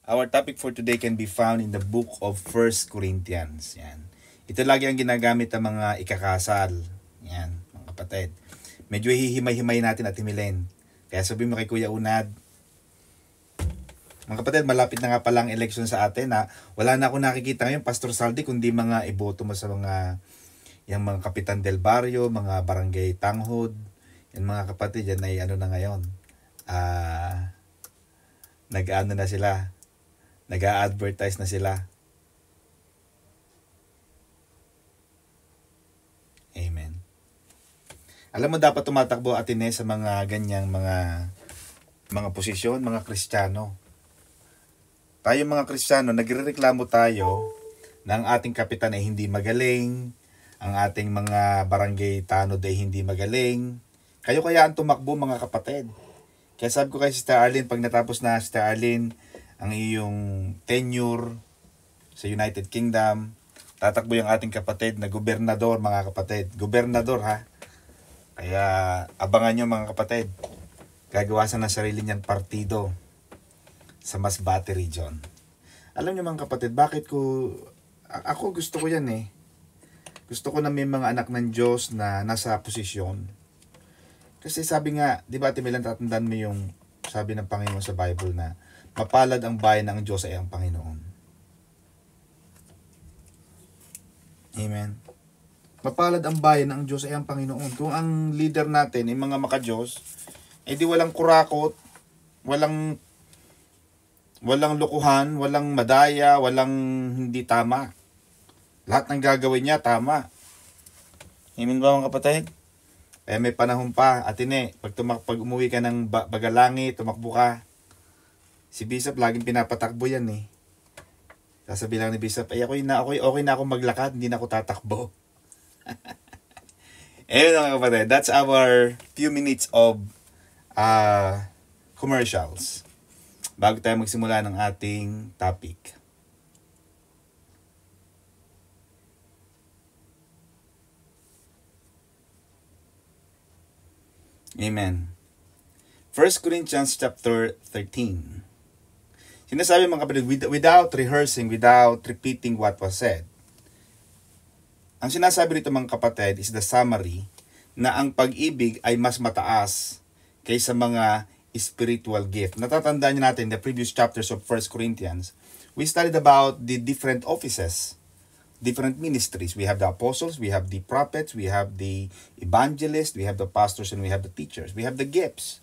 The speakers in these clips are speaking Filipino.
Our topic for today can be found in the book of First Corinthians. Yan. Ito lagi ang ginagamit ng mga ikakasal. Yan, mga kapatid. Medyo hihimay-himay natin at himilen. Kaya sabi mo kay Kuya Unad, mga kapatid, malapit na nga palang election sa atin. Wala na ako nakikita ngayon, Pastor Saldi, kundi mga iboto mo sa yung mga kapitan del barrio, mga barangay tanghod. Yan mga kapatid, yan ay ano na ngayon. Nag-ano na sila. Nag-a-advertise na sila. Amen. Alam mo, dapat tumatakbo atin sa mga ganyang mga posisyon, mga Kristiyano. Tayo mga Kristiyano, nagrereklamo tayo na ang ating kapitan ay hindi magaling, ang ating mga barangay tanod ay hindi magaling. Kayo kaya ang tumakbo mga kapatid. Kaya sabi ko kay Sister Arlene, pag natapos na Sister Arlene, ang iyong tenure sa United Kingdom, tatakbo yung ating kapatid na gobernador mga kapatid. Gobernador ha. Kaya abangan nyo mga kapatid. Gagawasan ng sarili niyang partido sa Masbate region. Alam niyo mga kapatid, bakit ako gusto ko yan eh. Gusto ko na may mga anak ng Diyos na nasa posisyon. Kasi sabi nga, di ba Ate Milan, tatandaan mo yung sabi ng Panginoon sa Bible na mapalad ang bayan ng Diyos ay ang Panginoon. Amen. Mapalad ang bayan ng Diyos ay ang Panginoon. Kung ang leader natin ay mga maka-Diyos, eh di walang kurakot, walang lukuhan, walang madaya, walang hindi tama. Lahat ng gagawin niya, tama. Amen ba mga kapatid? Eh may panahon pa, Atine, pag umuwi ka ng Bagalangi, tumakbo ka. Si Bishop, laging pinapatakbo yan eh. Sasabi lang ni Bishop, okay na ako maglakad, hindi na ako tatakbo. Ayun mga kapatid, that's our few minutes of commercials. Bago tayo magsimula ng ating topic. Amen. 1 Corinthians chapter 13. Sinasabi mga kapatid, without rehearsing, without repeating what was said. Ang sinasabi rito mga kapatid is the summary na ang pag-ibig ay mas mataas kaysa mga spiritual gift. Natatandaan niyo natin in the previous chapters of 1 Corinthians, we studied about the different offices, different ministries. We have the apostles, we have the prophets, we have the evangelists, we have the pastors, and we have the teachers. We have the gifts.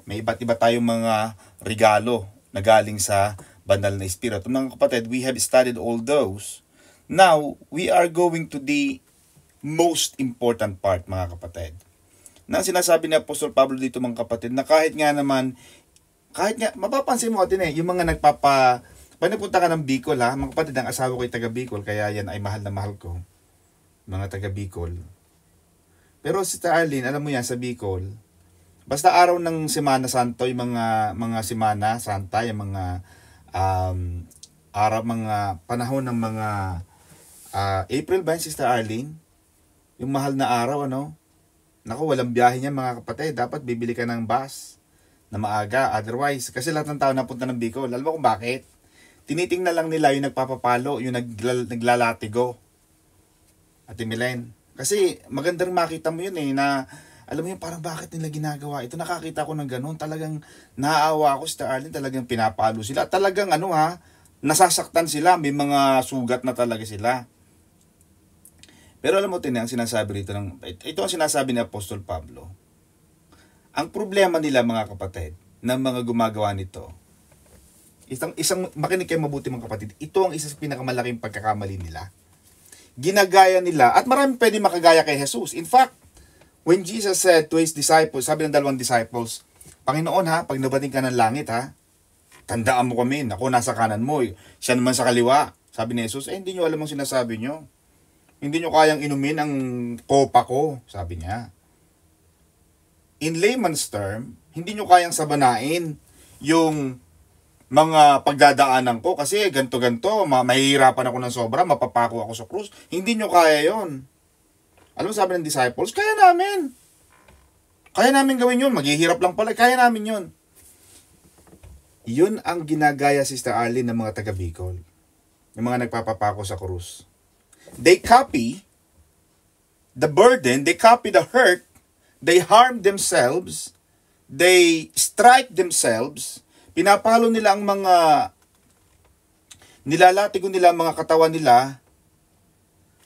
May iba't iba tayong mga regalo na galing sa banal na Espiritu. Mga kapatid, we have studied all those. Now, we are going to the most important part, mga kapatid. Na sinasabi ni Apostol Pablo dito mga kapatid, na kahit nga, mapapansin mo natin yung mga pag napunta ka ng Bicol ha, mga kapatid, ang asawa ko ay taga Bicol, kaya yan ay mahal na mahal ko. Mga taga Bicol. Pero si Arlene, alam mo yan, sa Bicol, basta araw ng Semana Santo, yung mga Semana Santa, yung mga araw, mga panahon ng mga April ba yun, Sister Arlene? Yung mahal na araw, ano? Naku, walang biyahe niya mga kapatid. Dapat bibili ka ng bus na maaga. Otherwise, kasi lahat ng tao napunta ng Bicol. Alam mo kung bakit? Tinitingnan lang nila yung nagpapapalo, yung naglalatigo. Ate Milen. Kasi magandang makita mo yun eh, na alam mo yun, parang bakit nila ginagawa ito? Nakakita ko ng ganun. Talagang naaawa ako, Sister Arlene. Talagang pinapalo sila. Talagang nasasaktan sila. May mga sugat na talaga sila. Pero alam mo, ang sinasabi rito, ito ang sinasabi ni Apostol Pablo. Ang problema nila mga kapatid, ng mga gumagawa nito, makinig kayo mabuti mga kapatid, ito ang isa sa pinakamalaking pagkakamali nila. Ginagaya nila, at marami pwede makagaya kay Jesus. In fact, when Jesus said to his disciples, sabi ng 2 disciples, Panginoon ha, pag nabating ka ng langit ha, tandaan mo kami, ako nasa kanan mo, siya naman sa kaliwa. Sabi ni Jesus, hindi nyo alam ang sinasabi nyo. Hindi nyo kayang inumin ang kopa ko, sabi niya. In layman's term, hindi nyo kayang sabanain yung mga pagdadaanan ko kasi ganto-ganto, mahihirapan ako ng sobra, mapapako ako sa krus. Hindi nyo kaya yon. Alam mo sabi ng disciples, kaya namin. Kaya namin gawin yun. Maghihirap lang pala. Kaya namin yun. Yun ang ginagaya, Sister Arlene, ng mga taga Bicol. Yung mga nagpapapako sa krus. They copy the burden, they copy the hurt, they harm themselves, they strike themselves, pinapalo nila ang mga, nilalatigo nila ang mga katawan nila,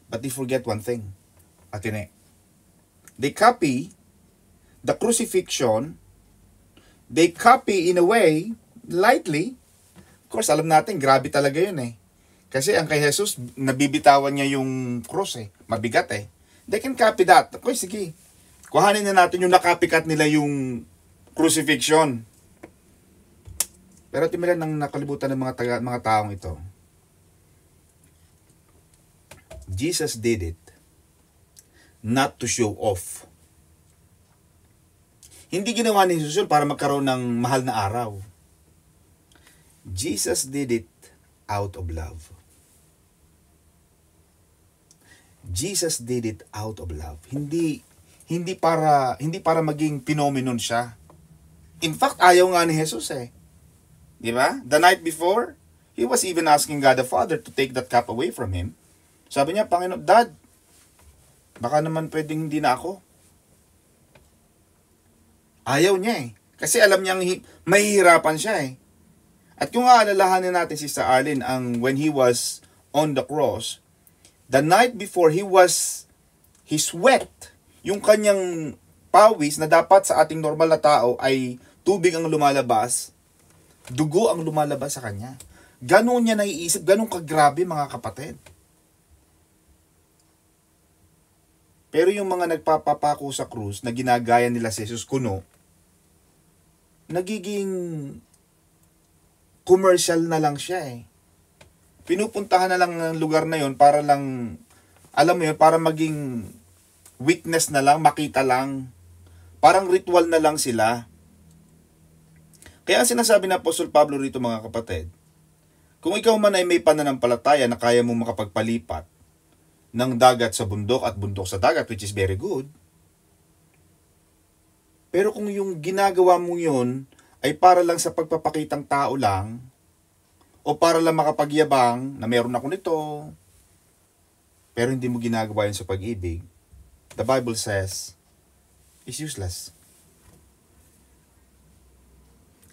but they forget one thing. Atine. They copy the crucifixion, they copy in a way, lightly. Of course, alam natin, grabe talaga yun eh. Kasi ang kay Jesus, nabibitawan niya yung cross eh. Mabigat eh. They can copy that. Okay, sige. Kuhanin na natin yung nakapikat nila yung crucifixion. Pero timilan ng nakalibutan ng mga taong ito. Jesus did it not to show off. Hindi ginawa ni Jesus para magkaroon ng mahal na araw. Jesus did it out of love. Jesus did it out of love. Hindi para maging phenomenon siya. In fact, ayaw nga ni Jesus eh. Di ba? The night before, he was even asking God the Father to take that cup away from him. Sabi niya, Panginoon, Dad, baka naman pwedeng hindi na ako. Ayaw niya eh. Kasi alam niyang mahihirapan siya eh. At kung aalalahanin natin si Sister Arlene, when he was on the cross, the night before he sweat, yung kanyang pawis na dapat sa ating normal na tao ay tubig ang lumalabas, dugo ang lumalabas sa kanya. Ganun niya naiisip, ganun kagrabe mga kapatid. Pero yung mga nagpapapako sa krus na ginagaya nila si Jesus kuno, nagiging commercial na lang siya eh. Pinupuntahan na lang ng lugar na yon para lang, alam mo yun, para maging witness na lang, makita lang. Parang ritual na lang sila. Kaya ang sinasabi ng Apostol Pablo rito mga kapatid, kung ikaw man ay may pananampalataya na kaya mong makapagpalipat ng dagat sa bundok at bundok sa dagat, which is very good, pero kung yung ginagawa mo yun ay para lang sa pagpapakitang tao lang, o para lang makapagyabang na meron ako nito, pero hindi mo ginagawa yun sa pag-ibig, the Bible says, is useless.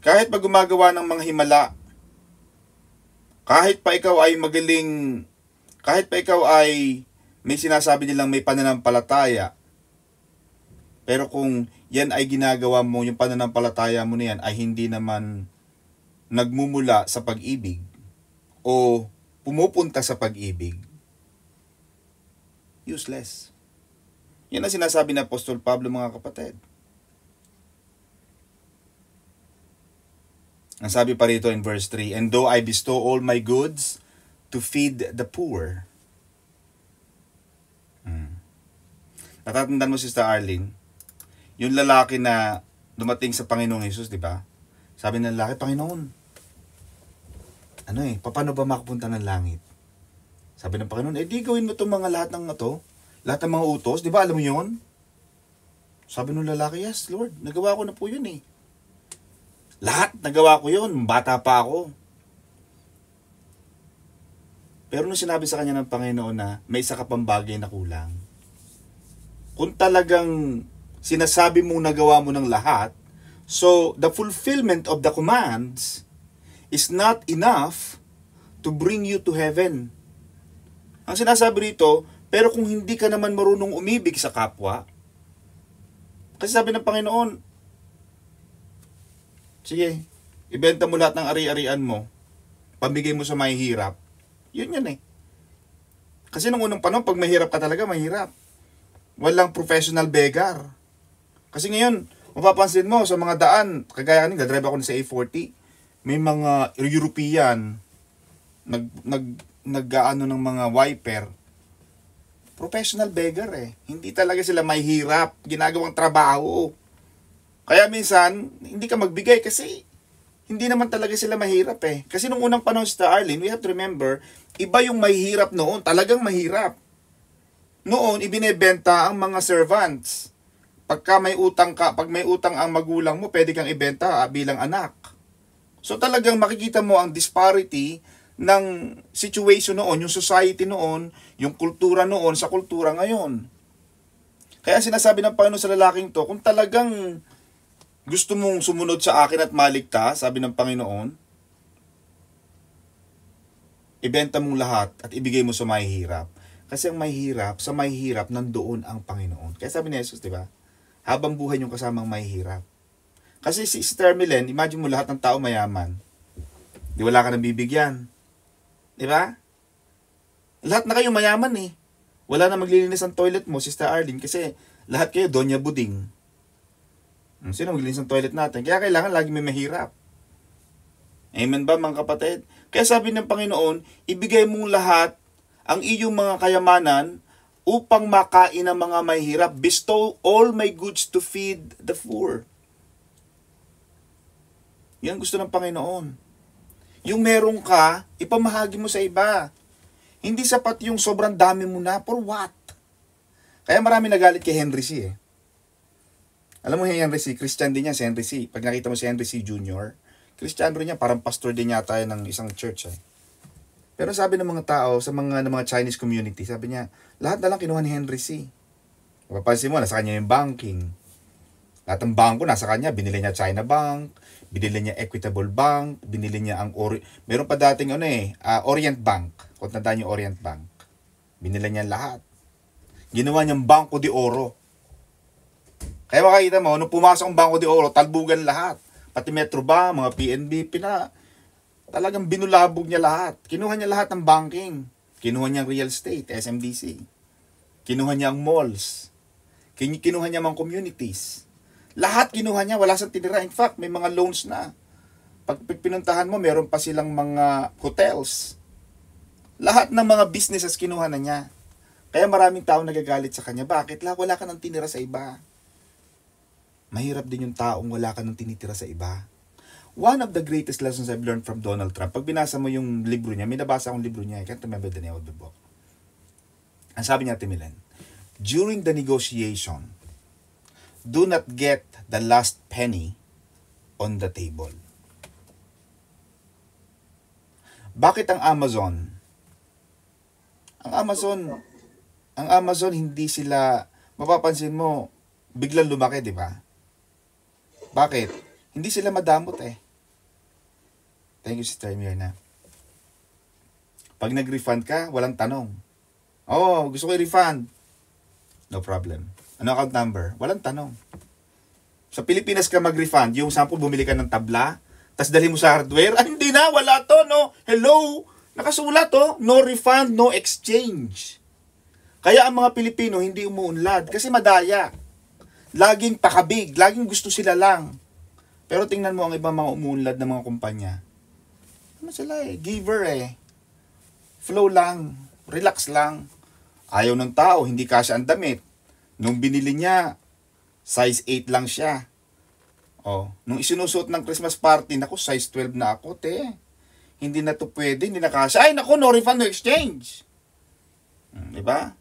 Kahit pa gumagawa ng mga himala, kahit pa ikaw ay magaling, kahit pa ikaw ay may sinasabi nilang may pananampalataya, pero kung yan ay ginagawa mo, yung pananampalataya mo na yan ay hindi naman nagmumula sa pag-ibig o pumupunta sa pag-ibig, useless. Yan ang sinasabi ng Apostol Pablo mga kapatid. Ang sabi pa rito in verse 3, and though I bestow all my goods to feed the poor. Natatandaan mo, Sister Arlene, yung lalaki na dumating sa Panginoong Jesus, di ba? Sabi ng lalaki, Panginoon, paano ba makapunta ng langit? Sabi ng Panginoon, di gawin mo itong mga lahat ng lahat ng mga utos, di ba alam mo yun? Sabi ng lalaki, yes Lord, nagawa ko na po yun eh. Lahat nagawa ko yun, bata pa ako. Pero nung sinabi sa kanya ng Panginoon na may isa ka pang bagay na kulang, kung talagang sinasabi mong nagawa mo ng lahat, so the fulfillment of the commands is not enough to bring you to heaven. Ang sinasabi rito, pero kung hindi ka naman marunong umibig sa kapwa, kasi sabi ng Panginoon, sige, ibenta mo lahat ng ari-arian mo, pamigay mo sa mahihirap, yun eh. Kasi nung unang panahon, pag mahirap ka talaga, mahirap. Walang professional beggar. Kasi ngayon, mapapansin mo sa mga daan, kagaya kanina, drive ako na sa A40, may mga European, nag-aano ng mga wiper, professional beggar eh. Hindi talaga sila may hirap, ginagawang trabaho. Kaya minsan, hindi ka magbigay kasi hindi naman talaga sila mahirap eh. Kasi nung unang panahon sa Arlene, we have to remember, iba yung mahirap noon, talagang mahirap. Noon, ibinebenta ang mga servants. Pag may utang ang magulang mo, pwede kang ibenta bilang anak. So talagang makikita mo ang disparity ng situation noon, yung society noon, yung kultura noon sa kultura ngayon. Kaya sinasabi ng Panginoon sa lalaking to, kung talagang gusto mong sumunod sa akin at maligtas, sabi ng Panginoon, ibenta mong lahat at ibigay mo sa mahihirap. Kasi ang mahihirap, sa mahihirap, nandoon ang Panginoon. Kaya sabi ni Jesus, di ba? Habang buhay yung kasamang mahihirap. Kasi si Sister Milen, imagine mo lahat ng tao mayaman. Di wala ka nang bibigyan. Di ba? Lahat na kayo mayaman eh. Wala na maglilinis ang toilet mo, Sister Arlene, kasi lahat kayo Doña Buding. Sino maglilinis ang toilet natin? Kaya kailangan lagi may mahirap. Amen ba mga kapatid? Kaya sabi ng Panginoon, ibigay mong lahat ang iyong mga kayamanan upang makain ang mga mahirap. Bestow all my goods to feed the poor. Yan gusto ng Panginoon. Yung meron ka, ipamahagi mo sa iba. Hindi sapat yung sobrang dami mo na. For what? Kaya marami nagalit kay Henry C. Alam mo Henry C, Christian din niya si Henry C. Pag nakita mo si Henry C. Jr., Christian rin niya, parang pastor din yata yan ng isang church. Pero sabi ng mga tao, sa mga Chinese community, sabi niya, lahat na lang kinuha ni Henry C. Mapapansin mo, nasa kanya yung banking. Lahat ng bangko nasa kanya, binili niya China Bank, binili niya Equitable Bank, binili niya ang meron pa dating Orient Bank. Kung tandaan niyo Orient Bank. Binili niya lahat. Ginawa niyang Banco de Oro. Kaya makikita mo, nung pumasok ang Banco de Oro, talbugan lahat. Pati Metro Bank, mga PNB, talagang binulabog niya lahat. Kinuha niya lahat ng banking. Kinuha niya ang real estate, SMDC. Kinuha niya ang malls. Kinuha niya mga communities. Lahat kinuha niya, wala siyang tinira. In fact, may mga loans na. Pag pinuntahan mo, meron pa silang mga hotels. Lahat ng mga businesses kinuha na niya. Kaya maraming tao nagagalit sa kanya. Bakit? Wala ka nang tinira sa iba. Mahirap din yung taong wala ka nang tinitira sa iba. One of the greatest lessons I've learned from Donald Trump, pag binasa mo yung libro niya, may nabasa akong libro niya, I can't remember the name of the book. Ang sabi niya, Timilen, during the negotiation, do not get the last penny on the table. Bakit ang Amazon? Ang Amazon hindi sila, mapapansin mo, biglang lumaki, di ba? Bakit? Hindi sila madamot eh. Thank you, Sister Mirna. Pag nag-refund ka, walang tanong. Oh, gusto ko i-refund. No problem. Ano account number? Walang tanong. Sa Pilipinas ka mag-refund, yung sample bumili ka ng tabla, tas dali mo sa hardware, hindi na, wala to, no? Hello? Nakasulat to, no refund, no exchange. Kaya ang mga Pilipino hindi umuunlad kasi madaya. Laging pakabig, laging gusto sila lang. Pero tingnan mo ang ibang mga umuunlad na mga kumpanya. Ano sila giver Flow lang, relax lang. Ayaw ng tao, hindi kasya ang damit. Nung binili niya, size 8 lang siya. Nung isinusuot ng Christmas party, naku, size 12 na ako, te. Hindi na to pwede, hindi na kasya. Ay, naku, no refund, no exchange. Diba?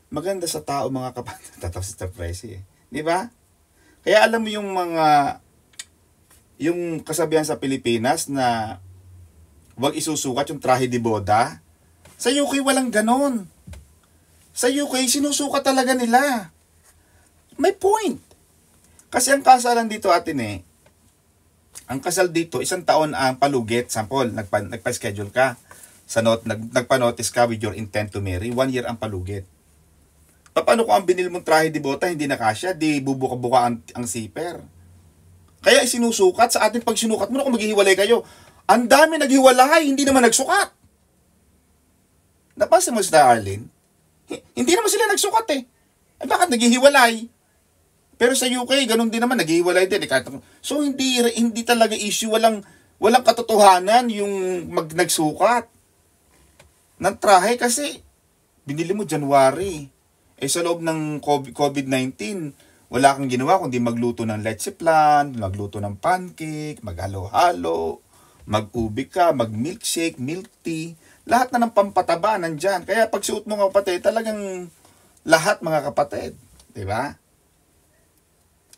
Maganda sa tao, mga kapatid. Tataw si Sir Presi Diba? Kaya alam mo yung kasabihan sa Pilipinas na huwag isusukat yung trahe de boda. Sa UK walang ganon. Sa UK sinusukat talaga nila. May point. Kasi ang kasalan dito atin ang kasal dito, 1 taon ang palugit. Sample, nagpa-schedule ka. Nagpa-notice ka with your intent to marry. 1 year ang palugit. Paano kung ang binil mong trahe de bota hindi na kasya, di bubuka-buka ang zipper? Kaya isinusukat sa ating pag sinukat mo na kung maghihiwalay kayo. Ang dami naghiwalay, hindi naman nagsukat. Napansin mo Sister Arlene? Hindi naman sila nagsukat bakit naghihiwalay? Pero sa UK, ganun din naman, naghihiwalay din. So hindi talaga issue, walang katotohanan yung nagsukat ng trahe kasi binili mo January. Sa loob ng COVID-19, wala kang ginawa kundi magluto ng leche flan, magluto ng pancake, maghalo-halo, mag-ubi ka, mag-milkshake, milk tea, lahat na ng pampataba nandyan. Kaya pag suot mo nga kapatid, talagang lahat mga kapatid. Diba?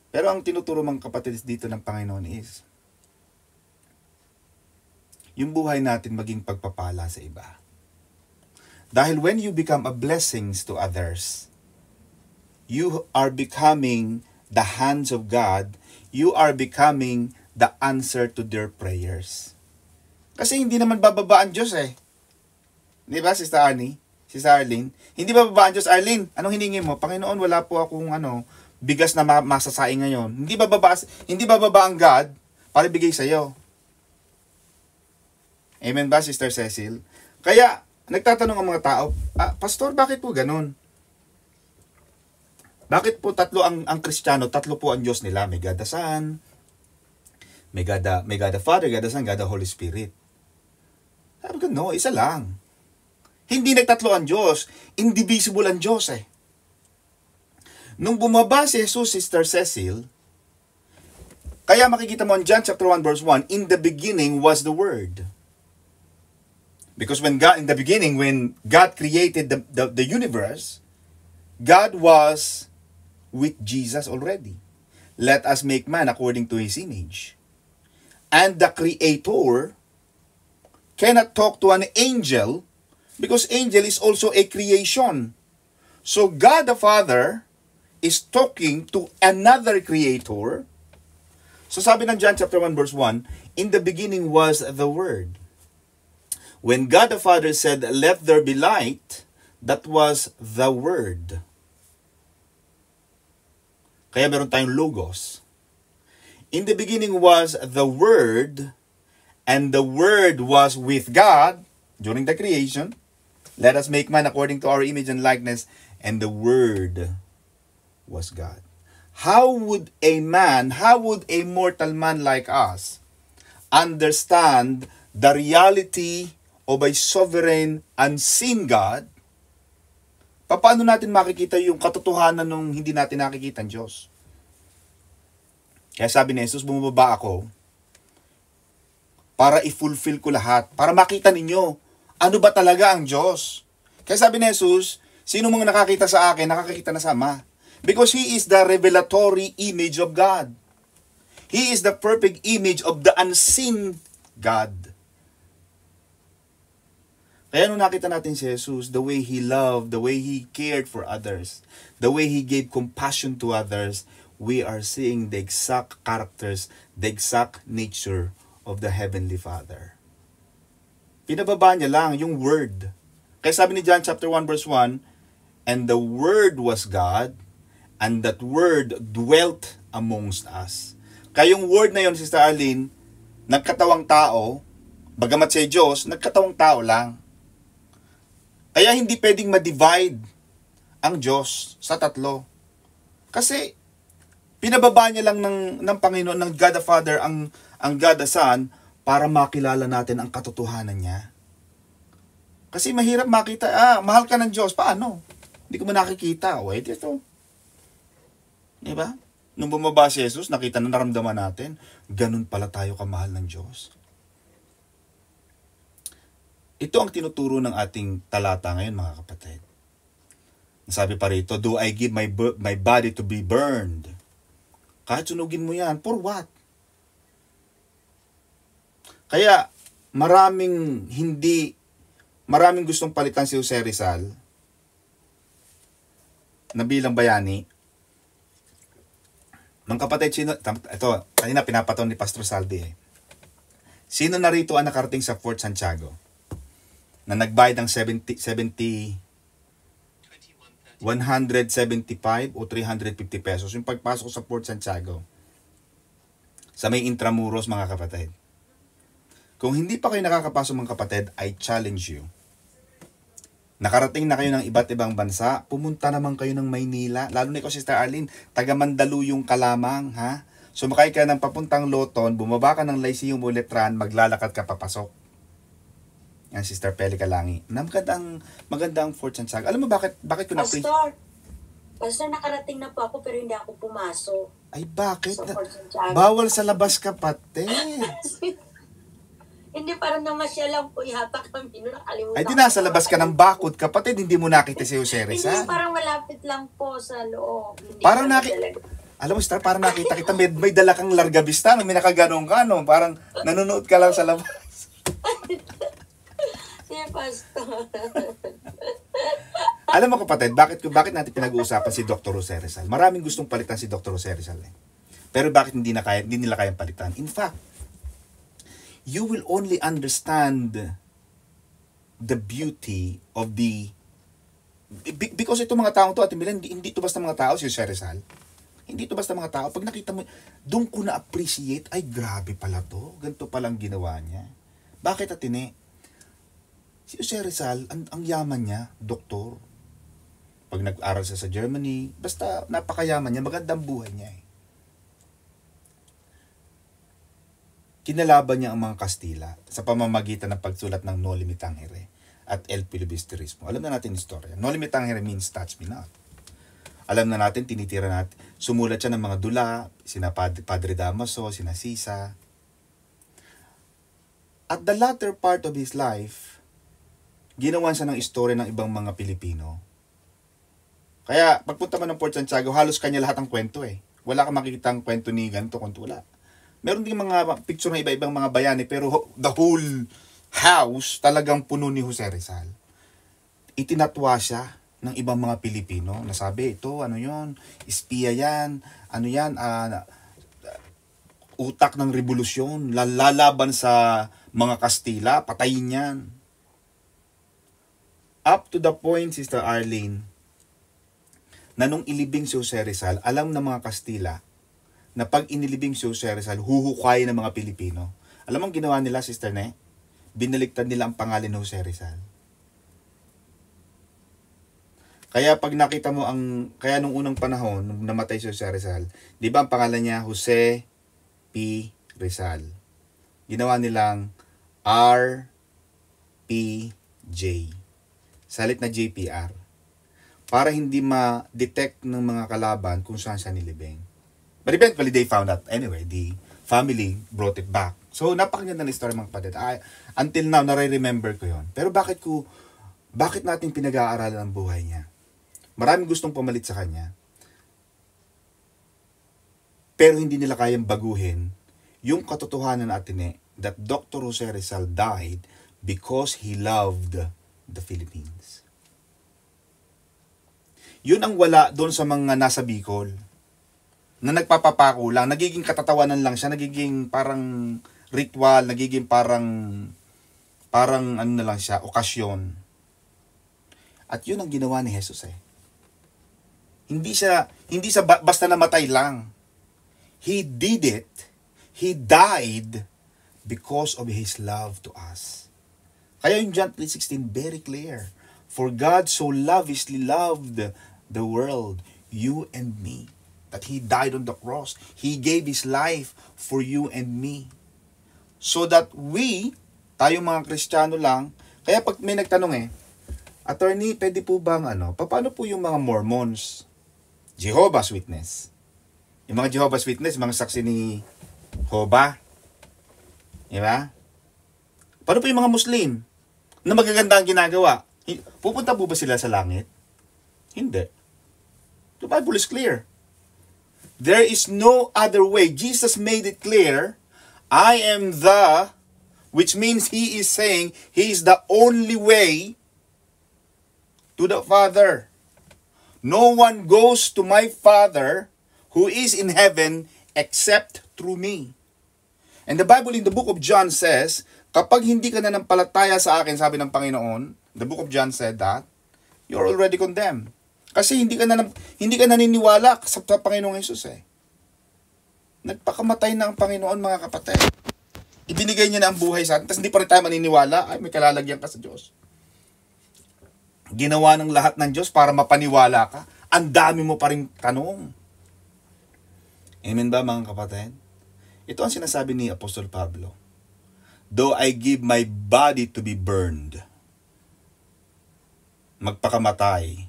Pero ang tinuturo mga kapatid dito ng Panginoon is, yung buhay natin maging pagpapala sa iba. Dahil when you become a blessings to others, you are becoming the hands of God, you are becoming the answer to their prayers. Kasi hindi naman bababa ang Diyos eh. Di ba, Sister Annie? Sister Arlene? Hindi bababa ang Diyos. Arlene, anong hiningi mo? Panginoon, wala po akong bigas na masasaing ngayon. Hindi bababa ang God para bigay sa'yo. Amen ba, Sister Cecil? Kaya, nagtatanong ang mga tao, Pastor, bakit po ganun? Bakit po tatlo ang Kristiyano, tatlo po ang Diyos nila? May God the Son, may God the Father, God the Son, God the Holy Spirit. Sabi ko, no, isa lang. Hindi nagtatlo ang Diyos. Indivisible ang Diyos eh. Nung bumaba si Jesus, Sister Cecil, kaya makikita mo in John chapter 1 verse 1, in the beginning was the Word. Because in the beginning, when God created the universe, God was with Jesus already. Let us make man according to His image. And the Creator cannot talk to an angel because angel is also a creation. So God the Father is talking to another Creator. So sabi ng John chapter 1 verse 1, in the beginning was the Word. When God the Father said, let there be light, that was the Word. Kaya meron tayong logos. In the beginning was the Word, and the Word was with God during the creation. Let us make man according to our image and likeness, and the Word was God. How would a mortal man like us, understand the reality of a sovereign, unseen God? Paano natin makikita yung katotohanan nung hindi natin nakikita ang Diyos? Kaya sabi ni Jesus, bumababa ako para i-fulfill ko lahat, para makita ninyo ano ba talaga ang Diyos. Kaya sabi ni Jesus, sino mga nakakita sa akin, nakakita na sa Ama. Because He is the revelatory image of God. He is the perfect image of the unseen God. Kaya nung nakita natin si Jesus, the way He loved, the way He cared for others, the way He gave compassion to others, we are seeing the exact characters, the exact nature of the Heavenly Father. Pinababa niya lang yung Word. Kaya sabi ni John chapter 1 verse 1, and the Word was God, and that Word dwelt amongst us. Kaya yung Word na yun, Sister Arlene, nagkatawang tao, bagamat siya Diyos, nagkatawang tao lang. Kaya hindi pwedeng ma-divide ang Diyos sa tatlo. Kasi pinababa niya lang ng Panginoon, ng God the Father, ang God the Son, para makilala natin ang katotohanan niya. Kasi mahirap makita, mahal ka ng Diyos, paano? Hindi ko mo nakikita. Wait, ito. Diba? Nung bumaba si Jesus, nakita na naramdaman natin, ganun pala tayo kamahal ng Diyos. Ito ang tinuturo ng ating talata ngayon, mga kapatid. Sabi pa rito, do I give my body to be burned? Kahit sunugin mo yan, for what? Kaya, maraming gustong palitan si Jose Rizal na bilang bayani. Mga kapatid, ito, kanina pinapataw ni Pastor Saldi eh. Sino narito ang nakarating sa Fort Santiago na nagbayad ng 175 o 350 pesos yung pagpasok sa Fort Santiago sa may Intramuros, mga kapatid? Kung hindi pa kayo nakakapasok, mga kapatid, I challenge you. Nakarating na kayo ng iba't ibang bansa, pumunta naman kayo ng Maynila. Lalo na ikaw, Sister Arlene, taga Mandaluyong ka lamang, ha? Sumakay ka ng papuntang Loton, bumaba ka ng Lyceum Uletran, maglalakad ka papasok. Yan, Sister Peli Kalangi. Magandang Fort Santiago. Alam mo bakit ko na-pre... Pastor, nakarating na po ako pero hindi ako pumasok. Ay, bakit? Sa Fort Santiago. Bawal sa labas, kapatid. Hindi, parang namasyal lang po yata kami. Nakalimutan. Ay, di nasa labas ka ng bakod, kapatid. Hindi mo nakita si Jose Rizal. Hindi, parang malapit lang po sa loob. Hindi parang alam mo, Star, parang nakita kita, may dala kang larga vista, may nakaganong ka, no? Parang nanonood ka lang sa labas. Pastor. Alam mo kapatid, bakit natin pinag-uusapan si Dr. Jose Rizal? Maraming gustong palitan si Dr. Jose Rizal eh. Pero bakit hindi nila kayang palitan? In fact, you will only understand the beauty of because itong mga taong to, at hindi to basta mga tao, si Jose Rizal. Hindi to basta mga tao. Pag nakita mo, doon ko na-appreciate, ay grabe pala to. Ganito palang ginawa niya. Bakit atine? Si Jose Rizal, ang yaman niya, doktor. Pag nag-aral siya sa Germany, basta napakayaman niya, magandang buhay niya eh. Kinalaban niya ang mga Kastila sa pamamagitan ng pagsulat ng Noli Me Tangere at El Filibusterismo. Alam na natin yung istorya. Noli Me Tangere means touch me not. Alam na natin, tinitira natin. Sumulat siya ng mga dula, sina Padre Damaso, sina Sisa. At the latter part of his life, ginawan siya ng istorya ng ibang mga Pilipino. Kaya, pagpunta mo ng Port Santiago, halos kanya lahat ang kwento eh. Wala kang makikita ang kwento ni ganito, kwento wala. Meron din mga picture ng iba-ibang mga bayani, pero the whole house talagang puno ni Jose Rizal. Itinatwa siya ng ibang mga Pilipino. Nasabi, ito, ano yon, espiya yan, ano yan, utak ng revolusyon, lalaban sa mga Kastila, patayin yan. Up to the point, Sister Arlene, na nung ilibing si Jose Rizal, alam ng mga Kastila, na pag inilibing si Jose Rizal, huhukay ng mga Pilipino. Alam mo ang ginawa nila, Sister Ne? Binaliktad nila ang pangalan ni Jose Rizal. Kaya pag nakita mo kaya nung unang panahon, nung namatay si Jose Rizal, di ba ang pangalan niya, Jose P. Rizal. Ginawa nilang RPJ. Salit na JPR. Para hindi ma-detect ng mga kalaban kung saan siya nilibing. But eventually, they found out. Anyway, the family brought it back. So, napakaganda na story mga kapatid. Until now, nare-remember ko yon. Pero bakit natin pinag-aaralan ang buhay niya? Maraming gustong pumalit sa kanya. Pero hindi nila kayang baguhin yung katotohanan natin that Dr. Jose Rizal died because he loved the Philippines. Yun ang wala doon sa mga nasa Bicol. Na nagpapapako lang, nagiging katatawanan lang siya, nagiging parang ritual, nagiging parang ano na lang siya, okasyon. At yun ang ginawa ni Jesus eh. Hindi siya basta namatay lang. He did it. He died because of His love to us. Kaya yung John 3:16 very clear. For God so lavishly loved the world, you and me, that He died on the cross. He gave His life for you and me. So that tayong mga Kristiyano lang, kaya pag may nagtanong Attorney, pwede po bang paano po yung mga Mormons? Jehovah's Witness. Yung mga Jehovah's Witness, mga saksi ni Jehovah. Diba? Paano po yung mga Muslim? Na magaganda ang ginagawa? Pupunta po ba sila sa langit? Hindi. The Bible is clear. There is no other way. Jesus made it clear. I am which means He is saying He is the only way to the Father. No one goes to my Father who is in heaven except through me. And the Bible in the book of John says, kapag hindi ka nanampalataya sa akin, sabi ng Panginoon, the book of John said that, you're already condemned. Kasi hindi ka naniniwala sa Panginoong Jesus Nagpakamatay na ang Panginoon, mga kapatid. Ibinigay niya na ang buhay sa atin, tapos hindi pa rin tayo maniniwala, ay may kalalagyan ka sa Diyos. Ginawa ng lahat ng Diyos para mapaniwala ka. Ang dami mo pa rin tanong. Amen ba mga kapatid? Ito ang sinasabi ni Apostol Pablo. Though I give my body to be burned, magpakamatay,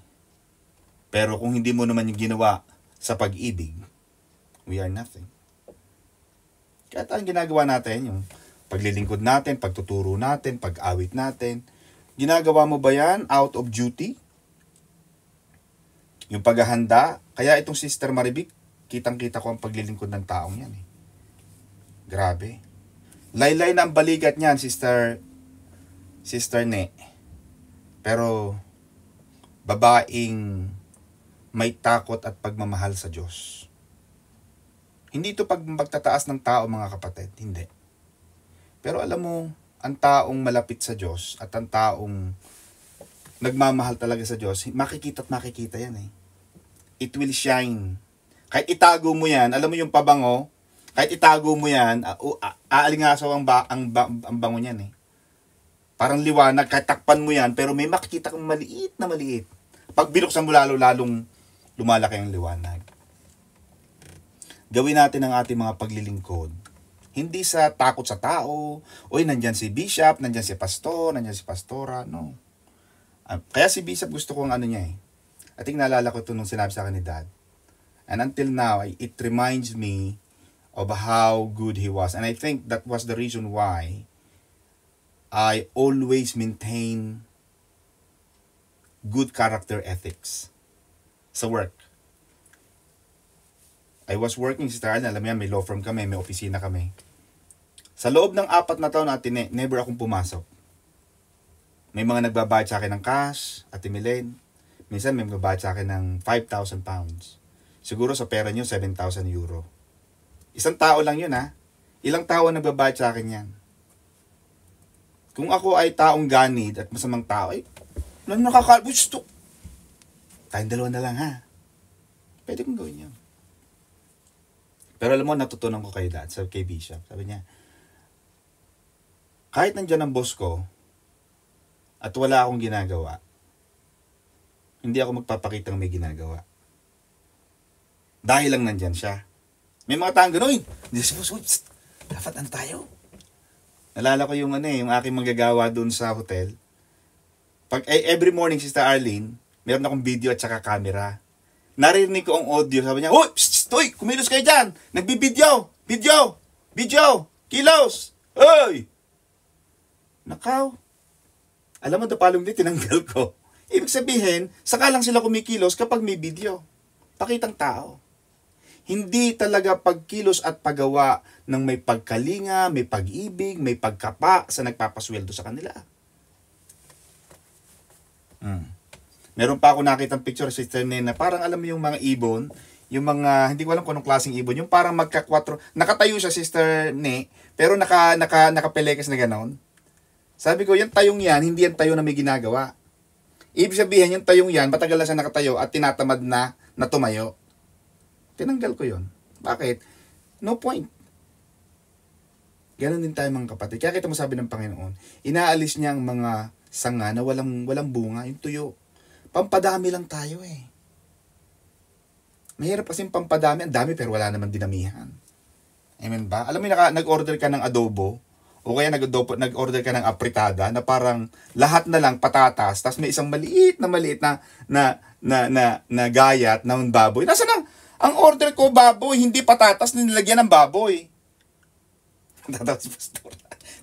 pero kung hindi mo naman yung ginawa sa pag-ibig, we are nothing. Kaya ang ginagawa natin, yung paglilingkod natin, pagtuturo natin, pag-awit natin, ginagawa mo ba yan out of duty? Yung paghahanda, kaya itong Sister Maribik, kitang-kita ko ang paglilingkod ng taong yan Grabe. Laylay na ang balikat niyan, Sister Sister Ne. Pero, babaeng may takot at pagmamahal sa Diyos. Hindi ito pagtataas ng tao, mga kapatid. Hindi. Pero alam mo, ang taong malapit sa Diyos at ang taong nagmamahal talaga sa Diyos, makikita at makikita yan eh. It will shine. Kahit itago mo yan, alam mo yung pabango, kahit itago mo yan, aalingasaw ang bango niyan eh. Parang liwanag, kahit takpan mo yan, pero may makikita kang maliit na maliit. Pag binuksan mo lalong lumalaki ang liwanag. Gawin natin ang ating mga paglilingkod. Hindi sa takot sa tao, oy, nandyan si bishop, nandyan si pastor, nandyan si pastora, no. Kaya si bishop gusto kong ano niya eh. I think naalala ko ito nung sinabi sa akin ni dad. And until now, it reminds me of how good he was. And I think that was the reason why I always maintain good character ethics sa work. I was working, Sister Allen, alam mo yan, may law firm kami, may opisina kami. Sa loob ng 4 na taon natin, never akong pumasok. May mga nagbabayad sa akin ng cash, Ate Milen. Minsan may nagbabayad sa akin ng 5,000 pounds. Siguro sa pera nyo, 7,000 euro. Isang tao lang yun ha. Ilang tao ang nagbabayad sa akin yan. Kung ako ay taong ganid at masamang tao, ay, gusto. Tayong dalawa na lang ha. Pwede kong gawin yun. Pero alam mo, natutunan ko kay dad, kay Bishop. Sabi niya, kahit nandyan ang boss ko, at wala akong ginagawa, hindi ako magpapakitang may ginagawa. Dahil lang nandyan siya. May mga taong gano'n. Hindi si boss, dapat ano tayo? Nalala ko yung aking manggagawa doon sa hotel. Every morning, Sister Arlene, meron akong video at saka camera. Narinig ko ang audio, sabi niya, Toy, kumilos kayo dyan! Nagbibideo! Video! Kilos! Oy! Nakaw. Alam mo, dapalong din, tinanggal ko. Ibig sabihin, saka lang sila kumikilos kapag may video. Pakitang tao. Hindi talaga pagkilos at paggawa ng may pagkalinga, may pag-ibig, may pagkapa sa nagpapasweldo sa kanila. Meron pa ako nakitang picture, Sister Nena, parang alam mo yung mga ibon, yung mga, hindi ko alam kung anong klaseng ibon, yung parang magka-4, nakatayo siya, Sister Ne, pero nakapelekas na ganon. Sabi ko, yung tayong yan, hindi yan tayo na may ginagawa. Ibig sabihin, yung tayong yan, matagal na siya nakatayo at tinatamad na tumayo. Tinanggal ko yon. Bakit? No point. Ganon din tayo mga kapatid. Kaya kita mo sabi ng Panginoon, inaalis niya ang mga sanga na walang bunga, yung tuyo. Pampadami lang tayo eh. Mahirap kasing pampadami. Ang dami pero wala naman dinamihan. Amen ba? Alam mo, nag-order ka ng adobo o kaya nag-order ka ng apritada na parang lahat na lang patatas tapos may isang maliit na gayat na baboy. Nasaan ang order ko baboy, hindi patatas na nilagyan ng baboy. Tatawa si Pastor.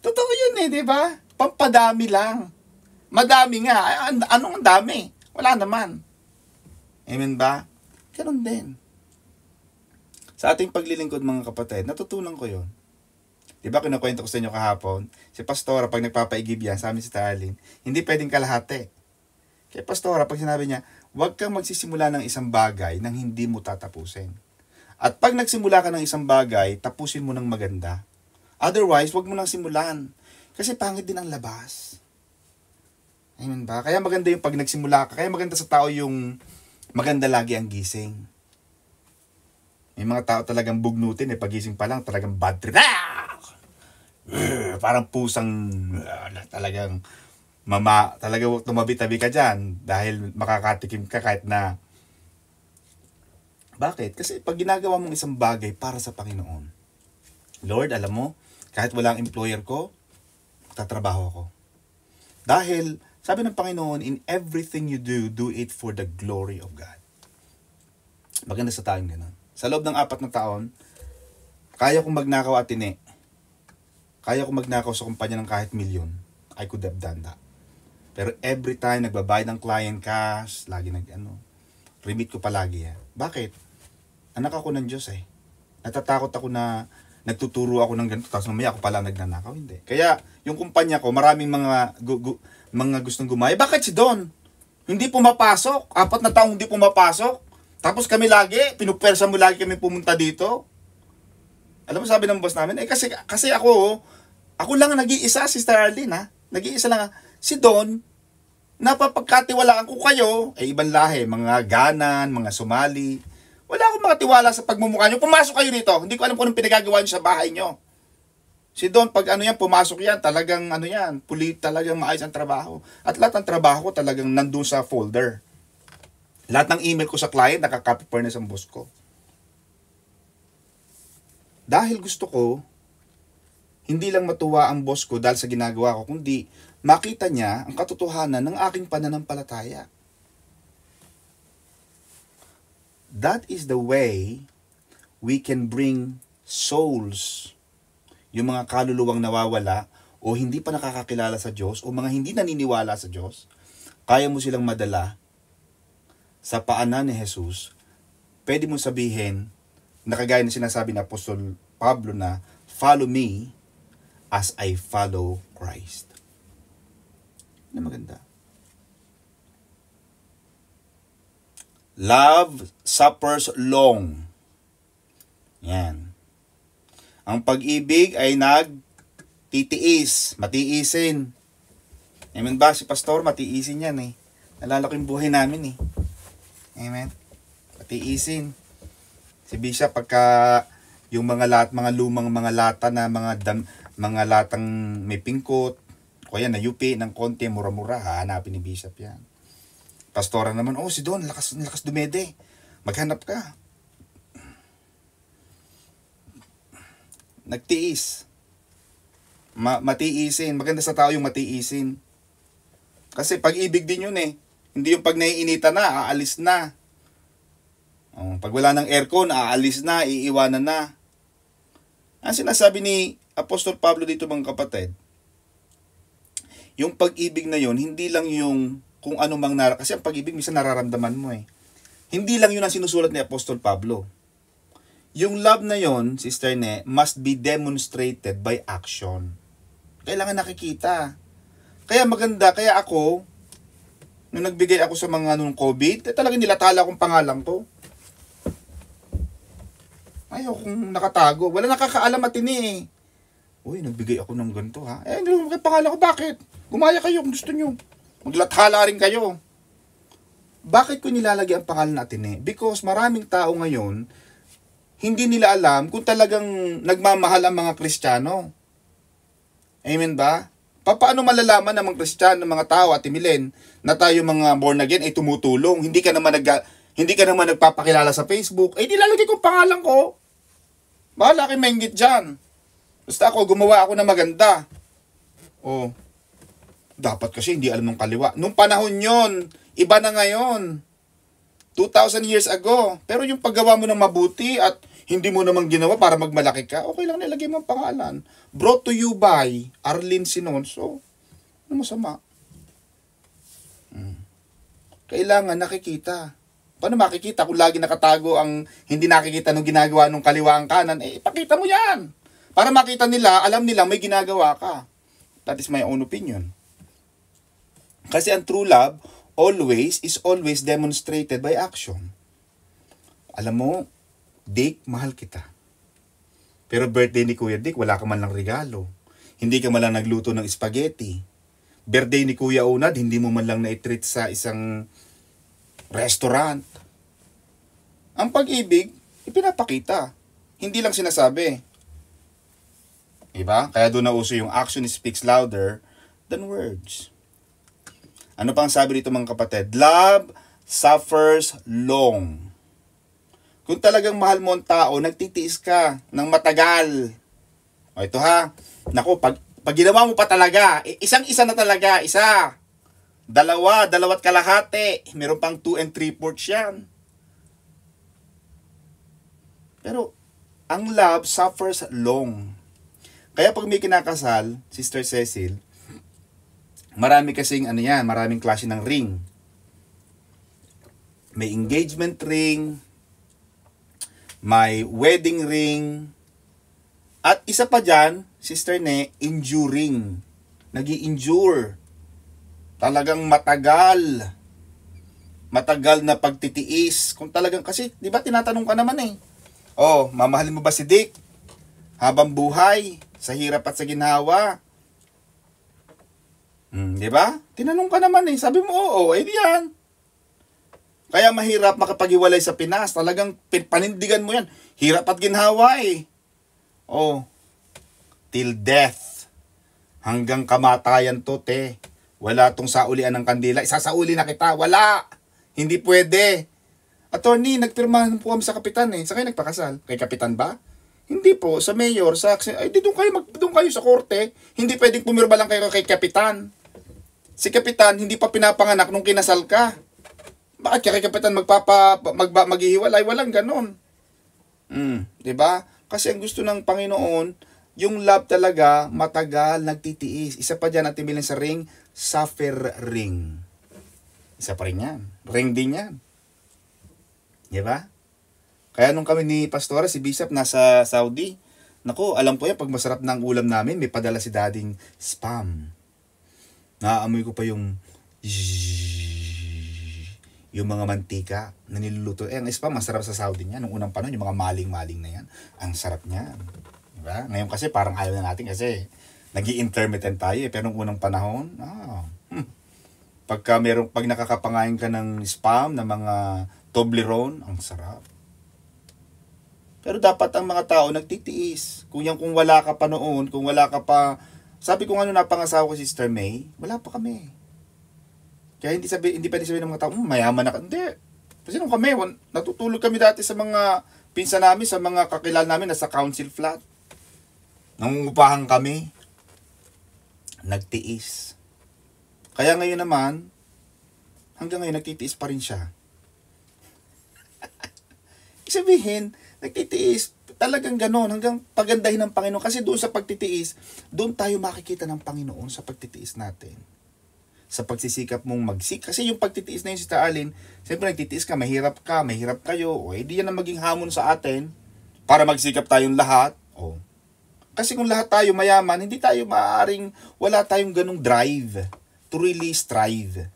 Totoo yun eh, di ba? Pampadami lang. Madami nga. Anong ang dami? Wala naman. Amen ba? Ganun din. Sa ating paglilingkod mga kapatid, natutunan ko yon. Di ba kinukwento ko sa inyo kahapon? Si Pastora, pag nagpapaigib yan, sa amin si Tarlene, hindi pwedeng kalahati. Kaya Pastora, pag sinabi niya, huwag kang magsisimula ng isang bagay nang hindi mo tatapusin. At pag nagsimula ka ng isang bagay, tapusin mo ng maganda. Otherwise, huwag mo nang simulan. Kasi pangit din ang labas. Amen ba? Kaya maganda yung pag nagsimula ka. Kaya maganda sa tao yung maganda lagi ang gising. May mga tao talagang bugnutin eh. Pagising pa lang talagang bad trip. Parang pusang talagang talagang tumabi-tabi ka dyan dahil makakatikim ka kahit na. Bakit? Kasi pag ginagawa mong isang bagay para sa Panginoon, Lord, alam mo, kahit walang employer ko, tatrabaho ako. Dahil sabi ng Panginoon, in everything you do, do it for the glory of God. Maganda sa tayong ganun. Sa loob ng 4 na taon, kaya kong magnakaw at tine. Kaya kong magnakaw sa kumpanya ng kahit milyon. I could have done that. Pero every time nagbabayad ng client cash, lagi remit ko palagi yan. Bakit? Anak ako ng Diyos eh. Natatakot ako na nagtuturo ako ng ganito, tapos mamaya ako pala nagnanakaw. Hindi. Kaya, yung kumpanya ko, maraming mga gustong gumaya. Bakit si Don? Hindi pumapasok. 4 na taong hindi pumapasok. Tapos kami lagi, pinupwersa mo lagi kami pumunta dito. Alam mo, sabi ng boss namin, kasi ako lang ang nag-iisa, Sister Arlene, ha? Nag-iisa lang. Si Don, napapagkatiwalaan ko kayo, ibang lahi, mga Ganan, mga Somali. Wala akong makatiwala sa pagmumukha nyo. Pumasok kayo rito. Hindi ko alam kung anong pinagagawa nyo sa bahay nyo. Si Don, pag pumasok yan, talagang talagang maayos ang trabaho. At lahat ng trabaho ko talagang nandun sa folder. Lahat ng email ko sa client, nakaka-copy na sa boss ko. Dahil gusto ko, hindi lang matuwa ang boss ko dahil sa ginagawa ko, kundi makita niya ang katotohanan ng aking pananampalataya. That is the way we can bring souls, yung mga kaluluwang nawawala o hindi pa nakakakilala sa Diyos o mga hindi naniniwala sa Diyos, kaya mo silang madala sa paanan ni Jesus. Pwede mo sabihin, nakagaya na sinasabi ni Apostol Pablo na, follow me as I follow Christ. Na maganda. Love suffers long. Yan. Ang pag-ibig ay nagtitiis, matiisin. Amen ba? Si Pastor, matiisin yan eh. Nalala ko yung buhay namin eh. Amen. Matiisin. Si Bishop, pagka yung mga lumang mga lata na mga latang may pingkot, o yan, nayupi ng konti, mura-mura, hahanapin ni Bishop yan. Pastora naman, si Don, lakas dumede. Maghanap ka. Nagtiis. Matiisin. Maganda sa tao yung matiisin. Kasi pag-ibig din yun eh. Hindi yung pag naiinita na, aalis na. Pag wala ng aircon, aalis na, iiwanan na. Ang sinasabi ni Apostol Pablo dito mga kapatid, yung pag-ibig na yun, hindi lang yung kung ano mang kasi ang pag-ibig minsan nararamdaman mo eh. Hindi lang yun ang sinusulat ni Apostol Pablo. Yung love na yun, Sister Ne, must be demonstrated by action. Kailangan nakikita. Kaya maganda, kaya ako, nung nagbigay ako sa mga nung COVID, talagang nilatala akong pangalan ko. Ayaw kung nakatago. Wala nakakaalam at ini eh. Uy, nagbigay ako ng ganito ha. Hindi mo pangalan ko. Bakit? Gumaya kayo kung gusto nyo. Maglathala rin kayo. Bakit ko nilalagay ang pangalan natin eh? Because maraming tao ngayon, hindi nila alam kung talagang nagmamahal ang mga Kristiyano. Amen ba? Paano malalaman ng mga Kristiyano, ng mga tao, Ate Milen, na tayo mga born again ay tumutulong? Hindi ka naman nagpapakilala sa Facebook. Nilalagay ko ang pangalan ko. Bahala kayo mainggit dyan. Basta ako, gumawa ako na maganda. Dapat kasi hindi alam ng kaliwa. Nung panahon yon, iba na ngayon. 2,000 years ago. Pero yung paggawa mo ng mabuti at hindi mo naman ginawa para magmalaki ka, okay lang nilagay mo ang pangalan. Brought to you by Arlene Sinonso. Ano masama? Kailangan nakikita. Paano makikita kung lagi nakatago ang hindi nakikita nung ginagawa nung kaliwa ang kanan? Ipakita mo yan. Para makita nila, alam nila may ginagawa ka. That is my own opinion. Kasi ang true love is always demonstrated by action. Alam mo, Dick, mahal kita. Pero birthday ni Kuya Dick, wala ka man lang regalo. Hindi ka man lang nagluto ng spaghetti. Birthday ni Kuya Unad, hindi mo man lang na-treat sa isang restaurant. Ang pag-ibig, ipinapakita. Hindi lang sinasabi. Diba? Kaya doon na uso yung action speaks louder than words. Ano pang sabi dito mga kapatid? Love suffers long. Kung talagang mahal mo ang tao, nagtitiis ka ng matagal. Ito ha. Naku, pag ginawa mo pa talaga, isang-isa na talaga, isa. Dalawat kalahati. Meron pang 2 and 3/4 yan. Pero, ang love suffers long. Kaya pag may kinakasal, Sister Cecil, marami kasing maraming klase ng ring. May engagement ring, may wedding ring, At isa pa dyan, Sister Ne, enduring. Nag-i-endure. Talagang matagal. Matagal na pagtitiis. Kung talagang, kasi, di ba tinatanong ka naman eh. Oh, mamahalin mo ba si Dick? Habang buhay, sa hirap at sa ginhawa. Di ba? Tinanong ka naman eh. Sabi mo, oo, eh diyan. Kaya mahirap makapag-iwalay sa Pinas. Talagang panindigan mo yan. Hirap at ginhawa eh. Oh, till death. Hanggang kamatayan to, te. Wala tong saulian ng kandila. Isasauli na kita. Wala. Hindi pwede. Attorney, nagpirmahan po kami sa kapitan eh. Sa kayo nagpakasal? Kay kapitan ba? Hindi po. Sa mayor, sa... Ay, doon kayo sa korte. Hindi pwedeng pumirma lang kayo kay kapitan. Si kapitan, hindi pa pinapanganak nung kinasal ka. Bakit kay kapitan maghihiwalay? Walang ganon. Diba? Kasi ang gusto ng Panginoon, yung love talaga, matagal, nagtitiis. Isa pa dyan at timilin sa ring, suffering. Isa pa rin yan. Ring din yan. Diba? Kaya nung kami ni Pastora, si Bishop, nasa Saudi, naku, alam ko yan, pag masarap ng ulam namin, may padala si dading spam. Naaamoy ko pa yung mga mantika na niluluto. Ang spam, masarap sa Saudi niya. Nung unang panahon, yung mga maling-maling na yan, ang sarap niya. Diba? Ngayon kasi, parang ayaw na natin kasi nag-i-intermittent tayo eh. Pero nung unang panahon, pag nakakapangain ka ng spam, ng mga Toblerone, ang sarap. Pero dapat ang mga tao nagtitiis. Kung wala ka pa noon, kung wala ka pa, sabi ko nga nung napangasawa ko si Sister May, wala pa kami. Kaya hindi pwede sabihin ng mga tao, mayaman na ka. Hindi. Kasi nung kami, natutulog kami dati sa mga pinsan namin, sa mga kakilala namin, nasa council flat. Nangungupahan kami. Nagtiis. Kaya ngayon naman, hanggang ngayon, nagtitiis pa rin siya. Sabihin, nagtitiis, talagang ganon, hanggang pagandahin ng Panginoon. Kasi doon sa pagtitiis, doon tayo makikita ng Panginoon sa pagtitiis natin. Sa pagsisikap mong Kasi yung pagtitiis na yun, Sister Arlene, siyempre nagtitiis ka, mahirap kayo, o hindi yan na maging hamon sa atin para magsikap tayong lahat. O. Kasi kung lahat tayo mayaman, hindi tayo wala tayong ganong drive to really strive.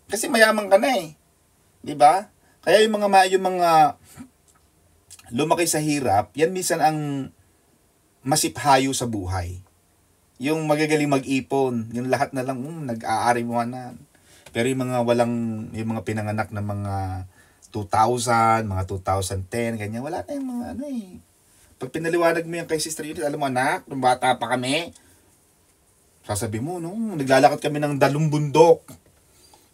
Kasi mayaman ka na eh. Diba? Kaya yung mga lumaki sa hirap, yan minsan ang masiphayo sa buhay. Yung magagaling mag-ipon, yung lahat na lang nag-aariwanan. Pero yung mga pinanganak na mga 2000, mga 2010, ganyan, wala na yung mga Pag pinaliwanag mo yan kay Sister Eunice, alam mo anak, nung bata pa kami, sasabi mo, naglalakad kami ng dalong bundok.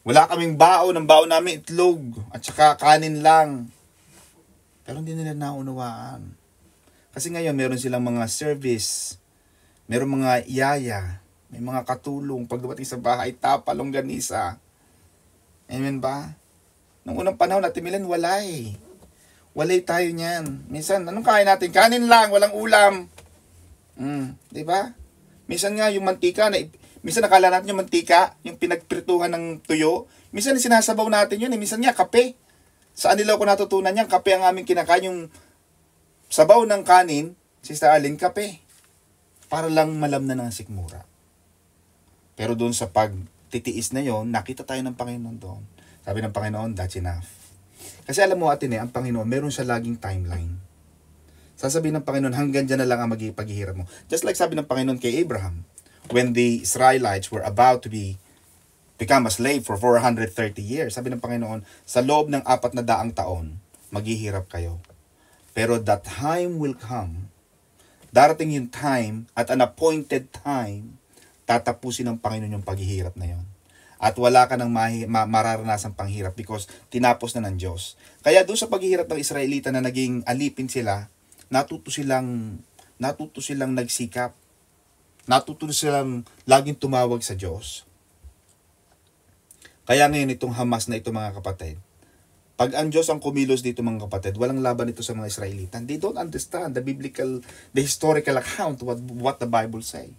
Wala kaming baon, ang baon namin itlog, at saka kanin lang. Pero hindi nila naunawaan. Kasi ngayon, meron silang mga service, meron mga yaya, may mga katulong. Pag dumating sa bahay, tapa, longganisa. Amen ba? Nung unang panahon natin, Milan, walay. Walay tayo niyan. Minsan, anong kain natin? Kanin lang, walang ulam. Di ba? Minsan nga, yung mantika, minsan nakala natin yung mantika, yung pinagprituhan ng tuyo. Minsan, sinasabaw natin yun. Minsan nga, kape. Saan nila ko natutunan yan? Kape ang aming kinakain. Yung sabaw ng kanin, Sister Arlene, kape. Para lang malamnan ng sikmura. Pero doon sa pagtitiis na yon, nakita tayo ng Panginoon doon. Sabi ng Panginoon, that's enough. Kasi alam mo atin ang Panginoon, meron siya laging timeline. Sasabihin ng Panginoon, hanggang dyan na lang ang paghihirap mo. Just like sabi ng Panginoon kay Abraham, when the Israelites were about to become a slave for 430 years. Sabi ng Panginoon, sa loob ng 400 taon, maghihirap kayo. Pero that time will come. Darating yung time, at an appointed time, tatapusin ng Panginoon yung paghihirap na yon. At wala ka nang mararanasang panghirap because tinapos na ng Diyos. Kaya doon sa paghihirap ng Israelita na naging alipin sila, natuto silang nagsikap. Natuto silang laging tumawag sa Diyos. Kaya ngayon itong Hamas na ito mga kapatid, pag ang Diyos ang kumilos dito mga kapatid, walang laban ito sa mga Israelita. They don't understand the historical account, what the Bible say.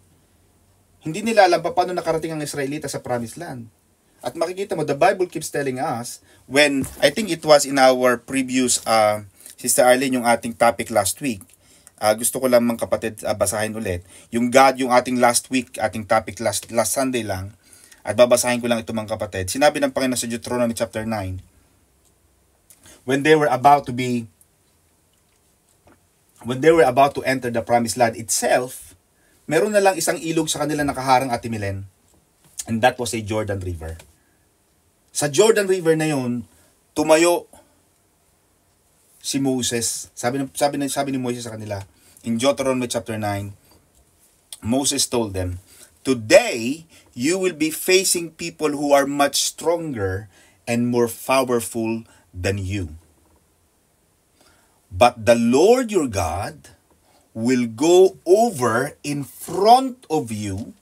Hindi nila alam paano nakarating ang Israelita sa Promised Land. At makikita mo, the Bible keeps telling us, when, I think it was in our previous, Sister Arlene, yung ating topic last week, Gusto ko lang mga kapatid basahin ulit. Yung God, yung ating last week, ating topic last Sunday lang. At babasahin ko lang ito mga kapatid. Sinabi ng Panginoon sa Deuteronomy chapter 9, when they were about to enter the promised land itself, meron na lang isang ilog sa kanila nakaharang Ate Milen. And that was a Jordan River. Sa Jordan River na yun, tumayo si Moses. Sabi ni Moses sa kanila, in Deuteronomy chapter 9, Moses told them, today, you will be facing people who are much stronger and more powerful than you. But the Lord your God will go over in front of you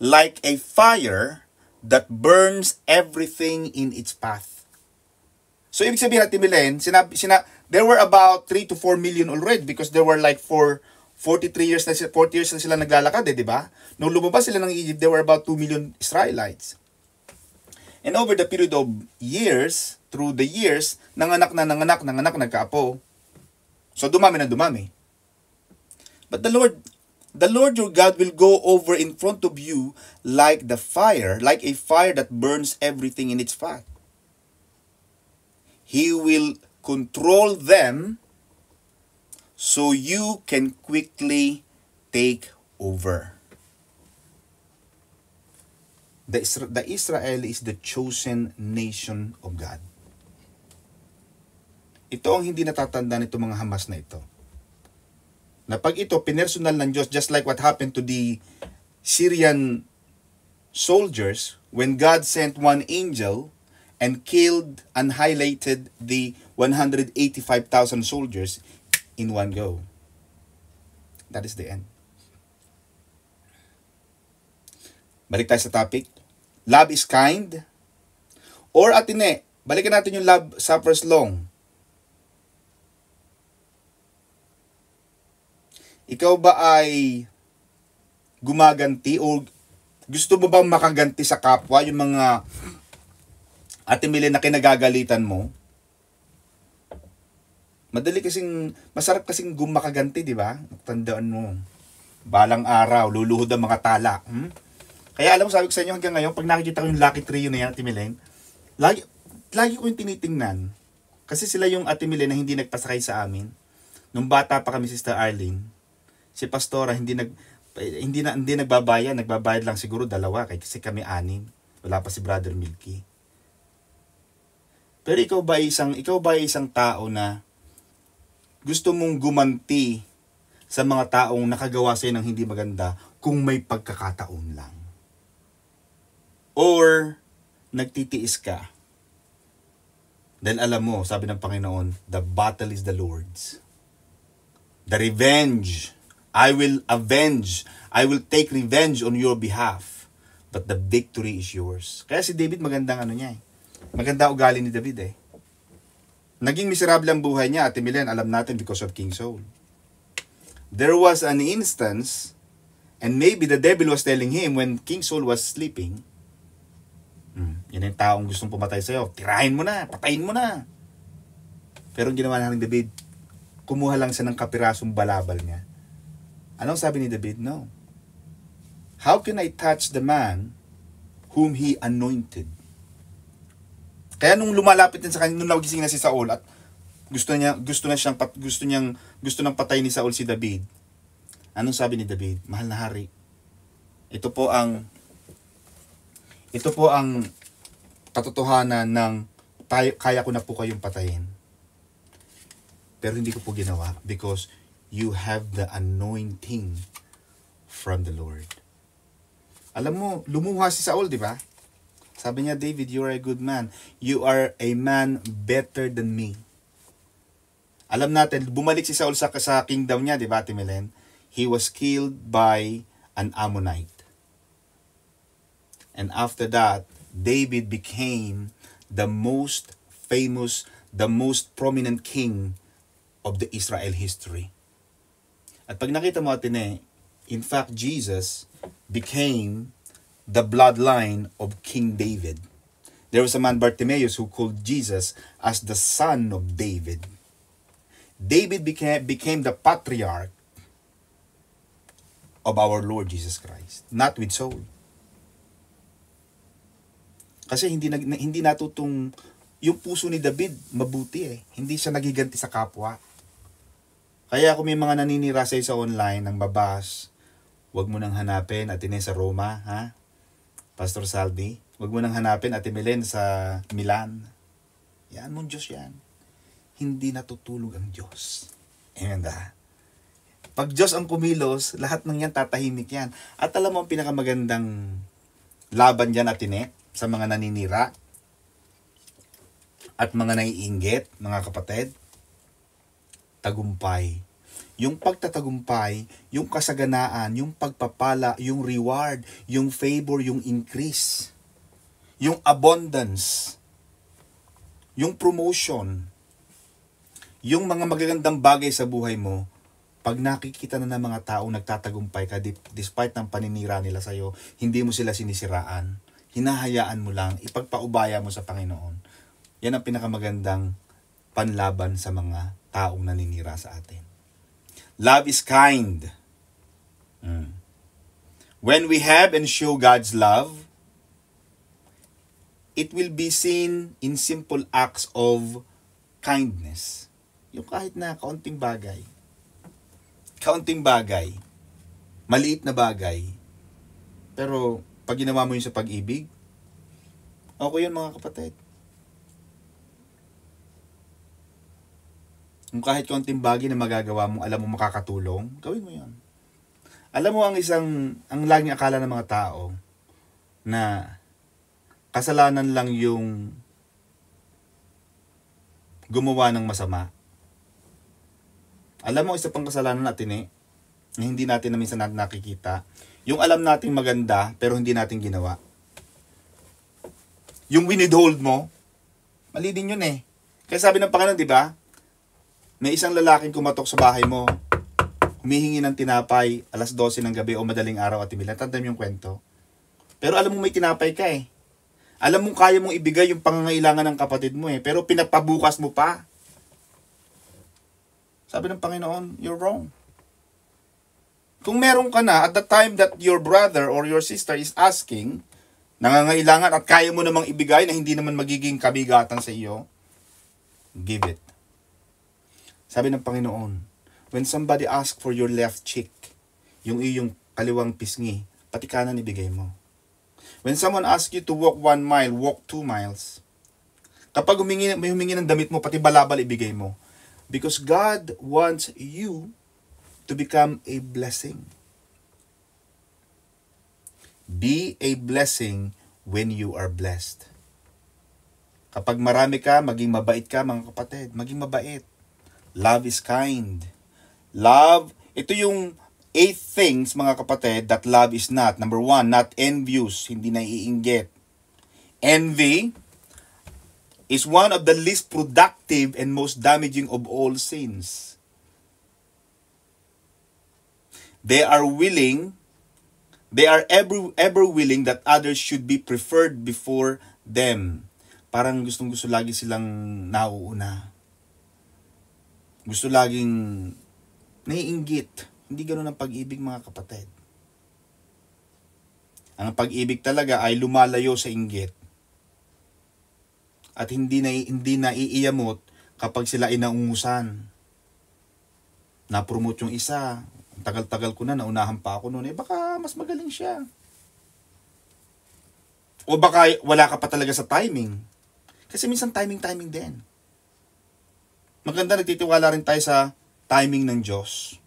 like a fire that burns everything in its path. So, ibig sabihin natin, Milen, there were about 3 to 4 million already because there were like 40 years na sila naglalakad, di ba? Nung lumabas sila ng Egypt, there were about 2 million Israelites. And over the period of years, through the years, nanganak, nagkaapo. So, dumami. But the Lord your God will go over in front of you like a fire that burns everything in its path. He will control them so you can quickly take over. The Israel is the chosen nation of God. Ito ang hindi natatandaan nito mga Hamas na ito. Na pag ito, pinersonal ng Diyos, just like what happened to the Syrian soldiers when God sent one angel and killed, annihilated the 185,000 soldiers in one go. That is the end. Balik tayo sa topic. Love is kind. Or Atine, balikan natin yung love suffers long. Ikaw ba ay gumaganti o gusto mo bang makaganti sa kapwa yung mga Ate Milen na kinagagalitan mo? Masarap kasing gumakaganti, di ba? Tandaan mo. Balang araw, luluhod ang mga tala. Kaya alam mo, sabi ko sa inyo hanggang ngayon, pag nakikita ko yung Lucky Trio na yan, Ate Milen, lagi ko yung tinitingnan. Kasi sila yung Ate Milen na hindi nagpasakay sa amin. Nung bata pa kami, Sister Arlene, si Pastora hindi nagbabayad, nagbabayad lang siguro 2 kasi kami 6. Wala pa si Brother Milky. Pero ikaw ba isang tao na gusto mong gumanti sa mga taong nakagawa sa'yo ng hindi maganda kung may pagkakataon lang? Or nagtitiis ka? Dahil alam mo, sabi ng Panginoon, the battle is the Lord's. The revenge, I will avenge. I will take revenge on your behalf. But the victory is yours. Kaya si David magandang maganda ugali ni David Naging miserable ang buhay niya, Ate Milen, alam natin because of King Saul. There was an instance, and maybe the devil was telling him when King Saul was sleeping, yan yung taong gustong pumatay sa'yo, tirahin mo na, patayin mo na. Pero ang ginawa ng David, kumuha lang siya ng kapirasong balabal niya. Anong sabi ni David? No. How can I touch the man whom he anointed? Kaya nung lumalapit din sa kanya, nung nagising na si Saul at gusto nang patay ni Saul si David. Anong sabi ni David? Mahal na hari. Ito po ang katotohanan ng kaya ko na po kayong patayin. Pero hindi ko po ginawa because you have the anointing from the Lord. Alam mo, lumuha si Saul, di ba? Sabi niya, David, you are a good man. You are a man better than me. Alam natin, bumalik si Saul sa kingdom niya, di ba, Ate Milen? He was killed by an Ammonite. And after that, David became the most famous, the most prominent king of the Israel history. At pag nakita mo, Atine, in fact, Jesus became the bloodline of King David. There was a man, Bartimaeus, who called Jesus as the son of David. David became the patriarch of our Lord Jesus Christ, not with Saul. Kasi hindi natutong yung puso ni David mabuti eh. Hindi siya nagiganti sa kapwa. Kaya kung may mga naninira sa online ng babas, wag mo nang hanapin Atene sa Roma, ha? Pastor Salvi, wag mo nang hanapin Ate Melen sa Milan. Yan mong Diyos yan. Hindi natutulog ang Diyos. Amen ba? Pag Diyos ang kumilos, lahat ng yan tatahimik yan. At alam mo ang pinakamagandang laban dyan, Atene, sa mga naninira at mga naiinggit, mga kapatid, tagumpay. Yung pagtatagumpay, yung kasaganaan, yung pagpapala, yung reward, yung favor, yung increase, yung abundance, yung promotion, yung mga magagandang bagay sa buhay mo, pag nakikita na ng mga taong nagtatagumpay ka despite ng paninira nila sa'yo, hindi mo sila sinisiraan, hinahayaan mo lang, ipagpaubaya mo sa Panginoon. Yan ang pinakamagandang panlaban sa mga taong naninira sa atin. Love is kind. When we have and show God's love, it will be seen in simple acts of kindness. Yung kahit na kaunting bagay. Kaunting bagay. Maliit na bagay. Pero pag ginawa mo yun sa pag-ibig, okay yun mga kapatid. Kung kahit kaunting bagay na magagawa mo, alam mo makakatulong, gawin mo yun. Alam mo ang laging akala ng mga tao na kasalanan lang yung gumawa ng masama. Alam mo, isa pang kasalanan natin na hindi natin na minsan nakikita, yung alam nating maganda pero hindi natin ginawa. Yung winidhold mo, mali din yun eh. Kaya sabi ng Panginoon, di ba? May isang lalaking kumatok sa bahay mo, humihingi ng tinapay alas 12 ng gabi o madaling araw at imilan. Tandaan mo yung kwento. Pero alam mo may tinapay ka eh. Alam mo kaya mong ibigay yung pangangailangan ng kapatid mo eh. Pero pinapabukas mo pa. Sabi ng Panginoon, you're wrong. Kung meron ka na at the time that your brother or your sister is asking, nangangailangan at kaya mo namang ibigay na hindi naman magiging kabigatan sa iyo, give it. Sabi ng Panginoon, when somebody asks for your left cheek, yung iyong kaliwang pisngi, pati kanan ibigay mo. When someone asks you to walk 1 mile, walk 2 miles. Kapag may humingi ng damit mo, pati balabal ibigay mo. Because God wants you to become a blessing. Be a blessing when you are blessed. Kapag marami ka, maging mabait ka mga kapatid. Maging mabait. Love is kind. Love, ito yung 8 things mga kapatid that love is not. Number 1, not envious, hindi naiinggit. Envy is one of the least productive and most damaging of all sins. They are ever willing that others should be preferred before them. Parang gustong-gusto lagi silang nauuna. Gusto laging naiinggit. Hindi ganoon ang pag-ibig mga kapatid. Ang pag-ibig talaga ay lumalayo sa inggit. At hindi naiiyamot kapag sila inaungusan. Na-promote yung isa. Tagal-tagal ko na, naunahan pa ako noon. Baka mas magaling siya. O baka wala ka pa talaga sa timing. Kasi minsan timing din. Maganda nagtitiwala rin tayo sa timing ng Diyos.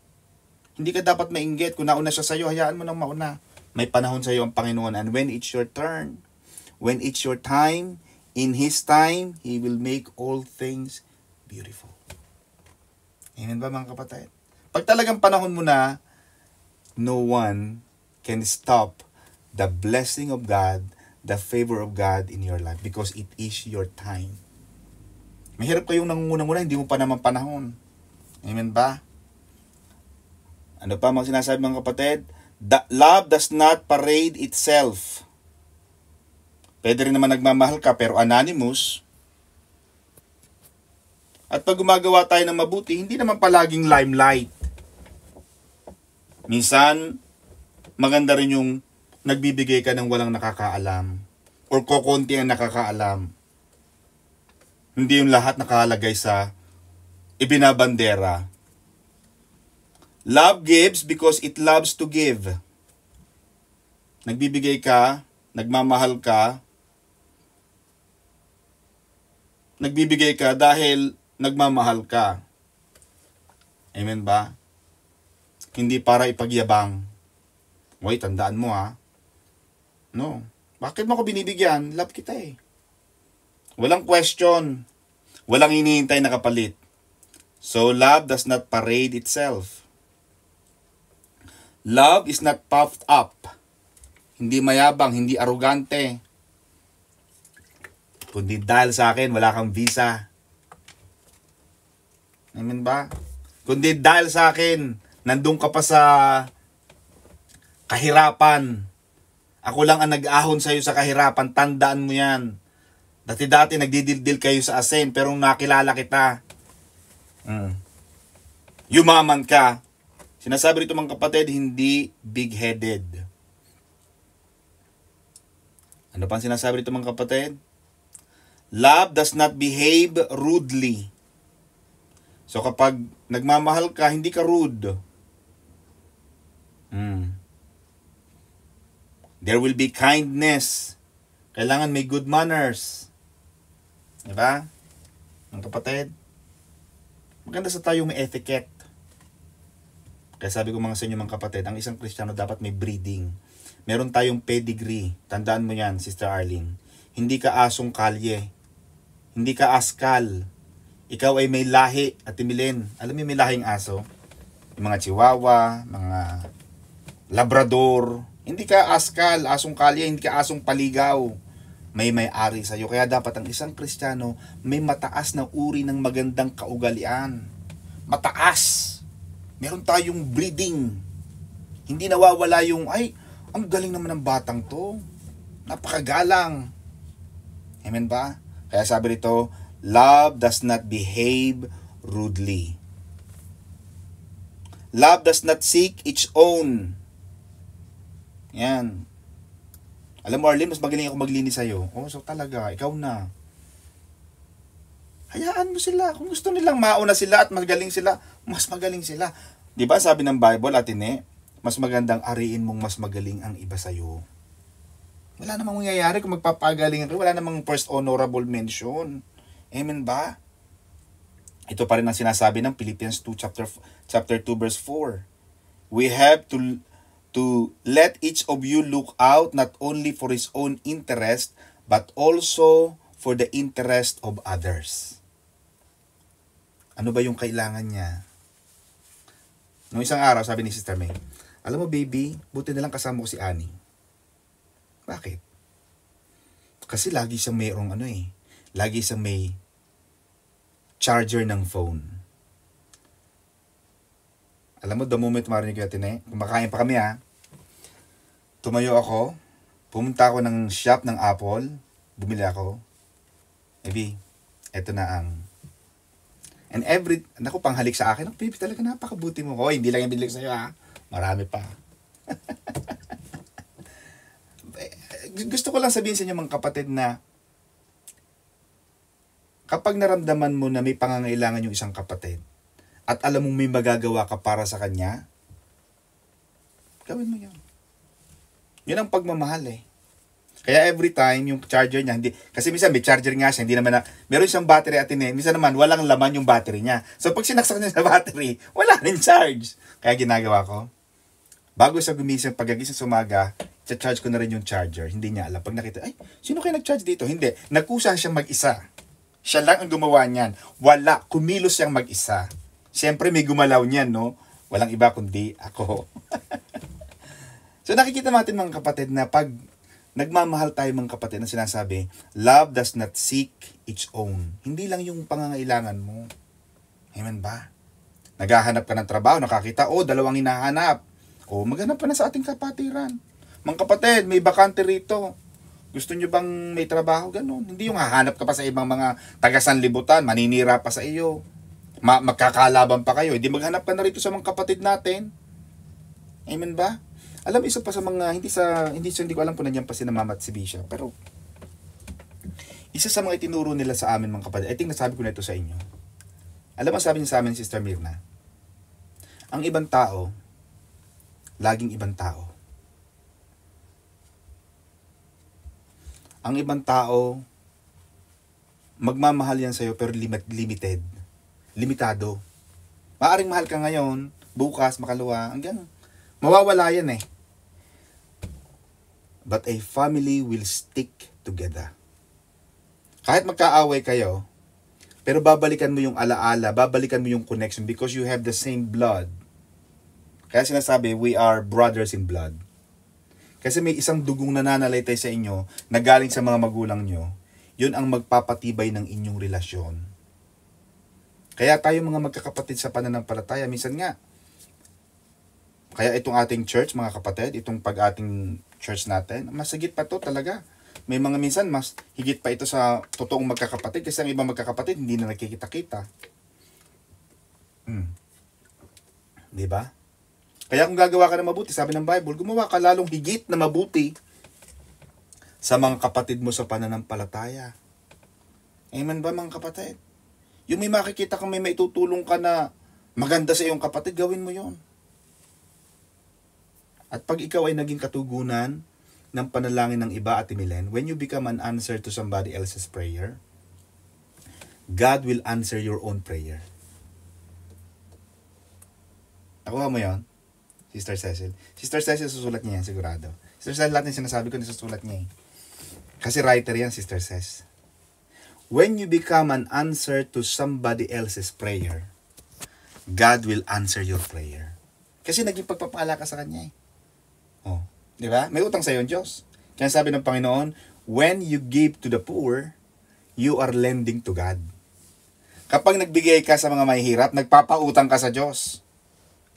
Hindi ka dapat mainggit. Kung nauna siya sa'yo, hayaan mo nang mauna. May panahon sa'yo ang Panginoon. And when it's your turn, when it's your time, in His time, He will make all things beautiful. Amen ba mga kapatid? Pag talagang panahon mo na, no one can stop the blessing of God, the favor of God in your life because it is your time. Mahirap kayong nangungunang-una, hindi mo pa naman panahon. Amen ba? Ano pa mga sinasabi mga kapatid? Love does not parade itself. Pwede rin naman nagmamahal ka pero anonymous. At pag gumagawa tayo ng mabuti, hindi naman palaging limelight. Minsan, maganda rin yung nagbibigay ka ng walang nakakaalam or kokonti ang nakakaalam. Hindi yung lahat nakalagay sa ibinabandera. Love gives because it loves to give. Nagbibigay ka, nagmamahal ka, nagbibigay ka dahil nagmamahal ka. Amen ba? Hindi para ipagyabang. Hoy, tandaan mo ha. No. Bakit mo ako binibigyan? Love kita eh. Walang question. Walang hinihintay na kapalit. So, love does not parade itself. Love is not puffed up. Hindi mayabang, hindi arugante. Kundi dahil sa akin, wala kang visa. Amen ba? Kundi dahil sa akin, nandun ka pa sa kahirapan. Ako lang ang nag-ahon sa'yo sa kahirapan. Tandaan mo yan. Dati-dati nagdidildil kayo sa asin, pero nakilala kita. Yumaman ka. Sinasabi rito mga kapatid, hindi big-headed. Ano pang sinasabi rito mga kapatid? Love does not behave rudely. So kapag nagmamahal ka, hindi ka rude. There will be kindness. Kailangan may good manners. Diba? Mga kapatid, maganda sa tayo may etiquette. Kaya sabi ko mga sa inyo mga kapatid, ang isang Kristiyano dapat may breeding. Meron tayong pedigree. Tandaan mo yan, Sister Arlene. Hindi ka asong kalye. Hindi ka askal. Ikaw ay may lahi at timilin. Alam mo may lahing aso? Yung mga chihuahua, mga labrador. Hindi ka askal, asong kalye, hindi ka asong paligaw. May-ari sa'yo. Kaya dapat ang isang Kristiyano may mataas na uri ng magandang kaugalian. Mataas. Meron tayong breeding. Hindi nawawala yung, ay, ang galing naman ng batang to. Napakagalang. Amen ba? Kaya sabi rito, love does not behave rudely. Love does not seek its own. Yan. Alam mo, Arlene, mas magaling ako maglinis sa'yo. Oh, so talaga, ikaw na. Hayaan mo sila. Kung gusto nilang mauna sila at magaling sila, mas magaling sila. Di ba sabi ng Bible, Atine, mas magandang ariin mong mas magaling ang iba sa'yo. Wala namang mangyayari kung magpapagalingan ka. Wala namang first honorable mention. Amen ba? Ito pa rin ang sinasabi ng Philippians 2, chapter 2, verse 4. We have to let each of you look out not only for his own interest, but also for the interest of others. Ano ba yung kailangan niya? Noong isang araw, sabi ni Sister May, alam mo baby, buti na lang kasama ko si Annie. Bakit? Kasi lagi siyang mayroong lagi siyang may charger ng phone. Alam mo, the moment marinig ko natin kumakain pa kami tumayo ako, pumunta ako ng shop ng Apple, bumili ako. Maybe, eto na ang, and naku, panghalik sa akin, baby, talaga napakabuti mo. Hoy, hindi lang yung binili sa'yo marami pa. Gusto ko lang sabihin sa inyo mga kapatid na kapag naramdaman mo na may pangangailangan yung isang kapatid at alam mong may magagawa ka para sa kanya, gawin mo yun. Yun ang pagmamahal Kaya every time yung charger niya, kasi minsan may charger nga siya, hindi naman meron siyang battery minsan naman walang laman yung battery niya. So pag sinaksak niya sa battery, wala rin charge. Kaya ginagawa ko, bago sa gumising, pagkagising sa umaga, charge ko na rin yung charger. Hindi niya alam. Pag nakita, ay, sino kayo nag-charge dito? Hindi. Nagkusa siya mag-isa. Siya lang ang gumawa niyan. Wala. Kumilos siyang mag-isa. Siyempre may gumalaw niyan, no? Walang iba kundi ako. So nakikita natin mga kapatid na pag nagmamahal tayo mga kapatid na sinasabi, love does not seek its own. Hindi lang yung pangangailangan mo. Amen ba? Naghahanap ka ng trabaho, nakakita, dalawang hinahanap. Maghanap pa na sa ating kapatiran. Mga kapatid, may bakante rito. Gusto nyo bang may trabaho? Ganun. Hindi yung hahanap ka pa sa ibang mga taga-sanlibutan, maninira pa sa iyo. Magkakalaban pa kayo. Hindi maghanap ka na rito sa mga kapatid natin. Amen ba? Alam, isa pa sa mga, hindi ko alam kung nandiyan pa si Mama at si Bisha, pero isa sa mga itinuro nila sa amin mga kapatid, I think nasabi ko na ito sa inyo. Alam mo, sabi niya sa amin, Sister Mirna, ang ibang tao, laging ibang tao. Ang ibang tao, magmamahal yan sa'yo pero limited. Limitado. Maaring mahal ka ngayon, bukas, makalawa, hanggang mawawala yan eh. But a family will stick together. Kahit magkaaway kayo, pero babalikan mo yung alaala, babalikan mo yung connection because you have the same blood. Kaya sinasabi, we are brothers in blood. Kasi may isang dugong nananalaytay sa inyo na galing sa mga magulang nyo, yun ang magpapatibay ng inyong relasyon. Kaya tayo mga magkakapatid sa pananampalataya, minsan nga, kaya itong ating church, mga kapatid, itong pag-ating church natin, mas higit pa to talaga. May mga minsan, mas higit pa ito sa totoong magkakapatid kasi ang ibang magkakapatid hindi na nakikita-kita. Diba? Kaya kung gagawa ka na mabuti, sabi ng Bible, gumawa ka lalong higit na mabuti sa mga kapatid mo sa pananampalataya. Amen ba mga kapatid? Yung may makikita kang may maitutulong ka na maganda sa iyong kapatid, gawin mo yon. At pag ikaw ay naging katugunan ng panalangin ng iba, Ate Milen, when you become an answer to somebody else's prayer, God will answer your own prayer. Nakuha mo yon? Sister Cecil. Sister Cecil, susulat niya yan, sigurado. Sister Cecil, lahat ng sinasabi ko, nasusulat niya eh. Kasi writer yan, Sister Cecil. When you become an answer to somebody else's prayer, God will answer your prayer. Kasi naging pagpapala ka sa Kanya eh. Oh, di ba? May utang sa iyo ang Diyos. Kaya sabi ng Panginoon, when you give to the poor, you are lending to God. Kapag nagbigay ka sa mga mahihirap, nagpapautang ka sa Diyos.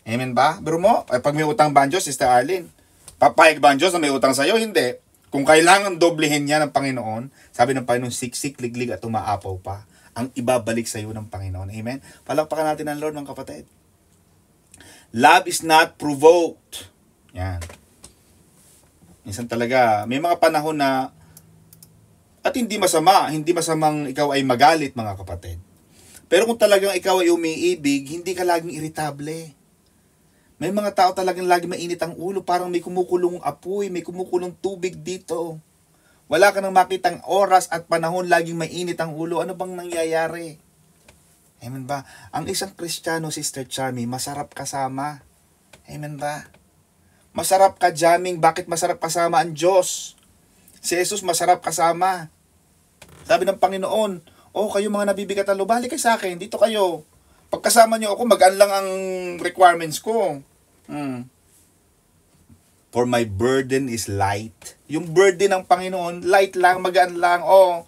Amen ba? Pero mo, pag may utang ba ang Diyos, Sister Arlene, papayag ba ang Diyos na may utang sa iyo? Hindi. Kung kailangan doblehin niya ng Panginoon, sabi ng Panginoon, siksik, liglig at umaapaw pa ang ibabalik sa iyo ng Panginoon. Amen? Palakpakan natin ang Lord, mga kapatid. Love is not provoked. Yan. Minsan talaga, may mga panahon na, at hindi masamang ikaw ay magalit, mga kapatid. Pero kung talagang ikaw ay umiibig, hindi ka laging iritable. May mga tao talagang lagi mainit ang ulo, parang may kumukulong apoy, may kumukulong tubig dito. Wala ka nang makitang oras at panahon, laging mainit ang ulo. Ano bang nangyayari? Amen ba? Ang isang Kristiyano, Sister Charmy, masarap kasama. Amen ba? Masarap ka jamming. Bakit masarap kasama ang Diyos? Si Jesus masarap kasama. Sabi ng Panginoon, oh, kayo mga nabibigat ang loob, balik kayo sa akin, dito kayo. Pagkasama niyo ako, magaan lang ang requirements ko. For my burden is light. Yung burden ng Panginoon, light lang, magaan lang. Oh,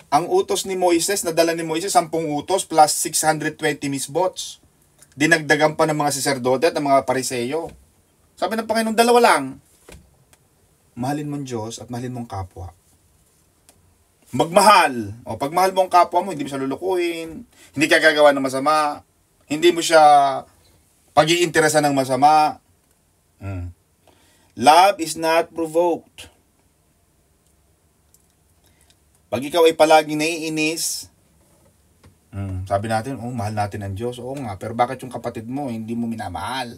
ang utos ni Moises, nadala ni Moises, 10 utos plus 620 misbots. Dinagdagan pa ng mga saserdote at ng mga pariseyo. Sabi ng Panginoon, 2 lang. Mahalin mo ang Diyos at mahalin mo ang kapwa. Magmahal. O, pag mahal mo ang kapwa mo, hindi mo siya lulukuhin. Hindi ka gagawa ng masama. Hindi mo siya pag-iinteresa ng masama. Love is not provoked. Pag ikaw ay palaging naiinis, sabi natin, oh, mahal natin ang Diyos. Oo nga, pero bakit yung kapatid mo, hindi mo minamahal?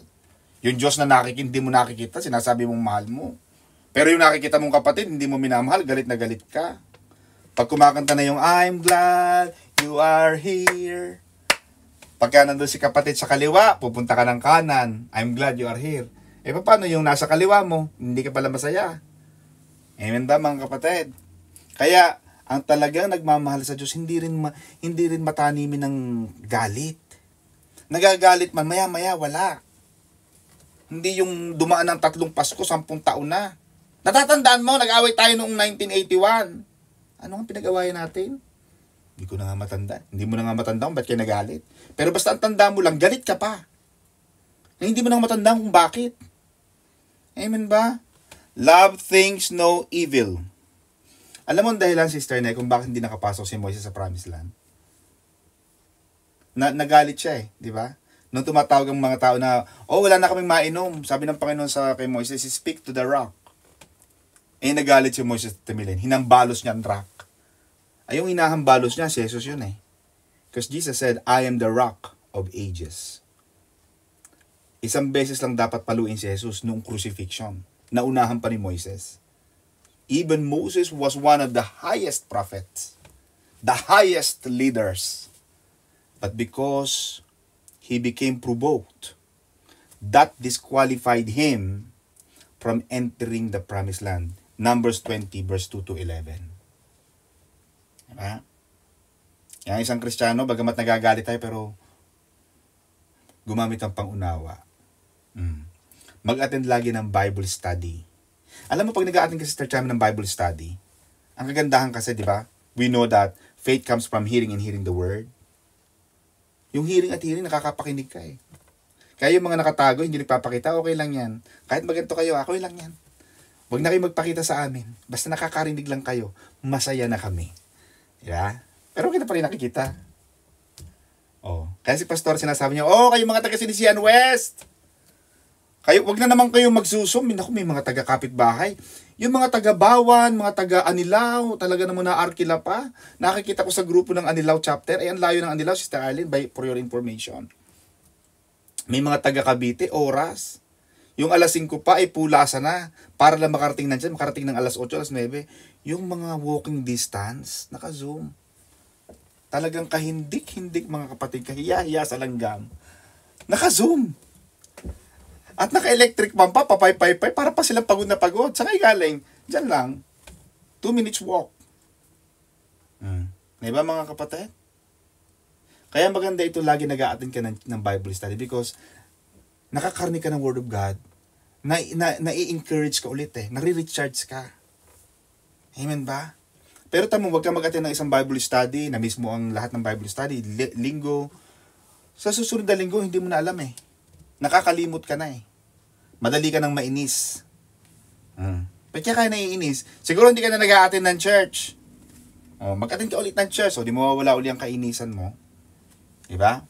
Yung Diyos na hindi mo nakikita, sinasabi mong mahal mo. Pero yung nakikita mong kapatid, hindi mo minamahal, galit na galit ka. Pag kumakanta na yung, I'm glad you are here. Pagka nandun si kapatid sa kaliwa, pupunta ka ng kanan, I'm glad you are here. Eh, paano yung nasa kaliwa mo? Hindi ka pala masaya. Amen ba, mga kapatid? Kaya, ang talagang nagmamahal sa Diyos, hindi rin matanimin ng galit. Nagagalit man, maya-maya, wala. Hindi yung dumaan ng 3 Pasko, 10 taon na. Natatandaan mo, nag-away tayo noong 1981. Ano ang pinag-awayan natin? Hindi ko na nga matanda. Hindi mo na nga matanda kung ba't kayo nagalit. Pero basta ang tanda mo lang, galit ka pa. Na hindi mo na matanda kung bakit. Amen ba? Love thinks no evil. Alam mo ang dahilan, Sister Nay, kung bakit hindi nakapasok si Moises sa Promised Land? Nagalit siya di ba? Nung tumatawag ang mga tao na, wala na kaming mainom. Sabi ng Panginoon sa kay Moises, speak to the rock. Nagalit si Moises at tumilin. Hinambalos niya ang rock. Ay, yung hinahambalos niya, si Jesus yun Because Jesus said, I am the rock of ages. Isang beses lang dapat paluin si Jesus noong crucifixion. Naunahan pa ni Moises. Even Moses was one of the highest prophets. The highest leaders. But because he became provoked, that disqualified him from entering the promised land. Numbers 20 verse 2 to 11. Diba? Yung isang Kristiyano, bagamat nagagalit tayo, pero gumamit ang pangunawa. Mag-attend lagi ng Bible study. Alam mo, pag nag-attend ka Sister Chami ng Bible study, ang kagandahan kasi, di ba? We know that faith comes from hearing and hearing the word. Yung hearing at hearing, nakakapakinig ka Kaya yung mga nakatago, hindi nagpapakita, okay lang yan. Kahit maganto kayo, okay lang yan. Huwag na kayo magpakita sa amin. Basta nakakarinig lang kayo, masaya na kami. Diba? Pero kita pa rin nakikita. Kaya si Pastor sinasabi niya, kayo mga taga-Sinisian West! Kayo, wag na naman kayo magsusum. Naku, may mga taga-kapitbahay. Yung mga taga-Bawan, mga taga-Anilaw, talaga naman na Arkila pa. Nakikita ko sa grupo ng Anilaw chapter. Ang layo ng Anilaw, Sister Arlene, for your information. May mga taga-Cavite, oras. Yung alas 5 pa, pulasa na. Para lang makarating nandiyan, makarating ng alas 8, alas 9. Yung mga walking distance, naka-zoom. Talagang kahindik-hindik mga kapatid, kahiya-hiya sa langgam. Naka-zoom. At naka-electric pump pa, papay-pay-pay, para pa silang pagod na pagod. Saan kayo galing? Diyan lang. 2 minutes walk. Diba mga kapatid? Kaya maganda ito, lagi nag-a-attend ka ng Bible study because nakakarni ka ng Word of God, na-i-encourage ka ulit nare-recharge ka. Amen ba? Pero tamo, wag ka mag-attend ng isang Bible study, na mismo ang lahat ng Bible study, linggo. Sa susunod na linggo, hindi mo na alam Nakakalimot ka na Madali ka nang mainis. Ba't kaya ka naiinis? Siguro hindi ka na nag-a-attend ng church. Mag-attend ka ulit ng church. Di mawawala ulit ang kainisan mo. Diba?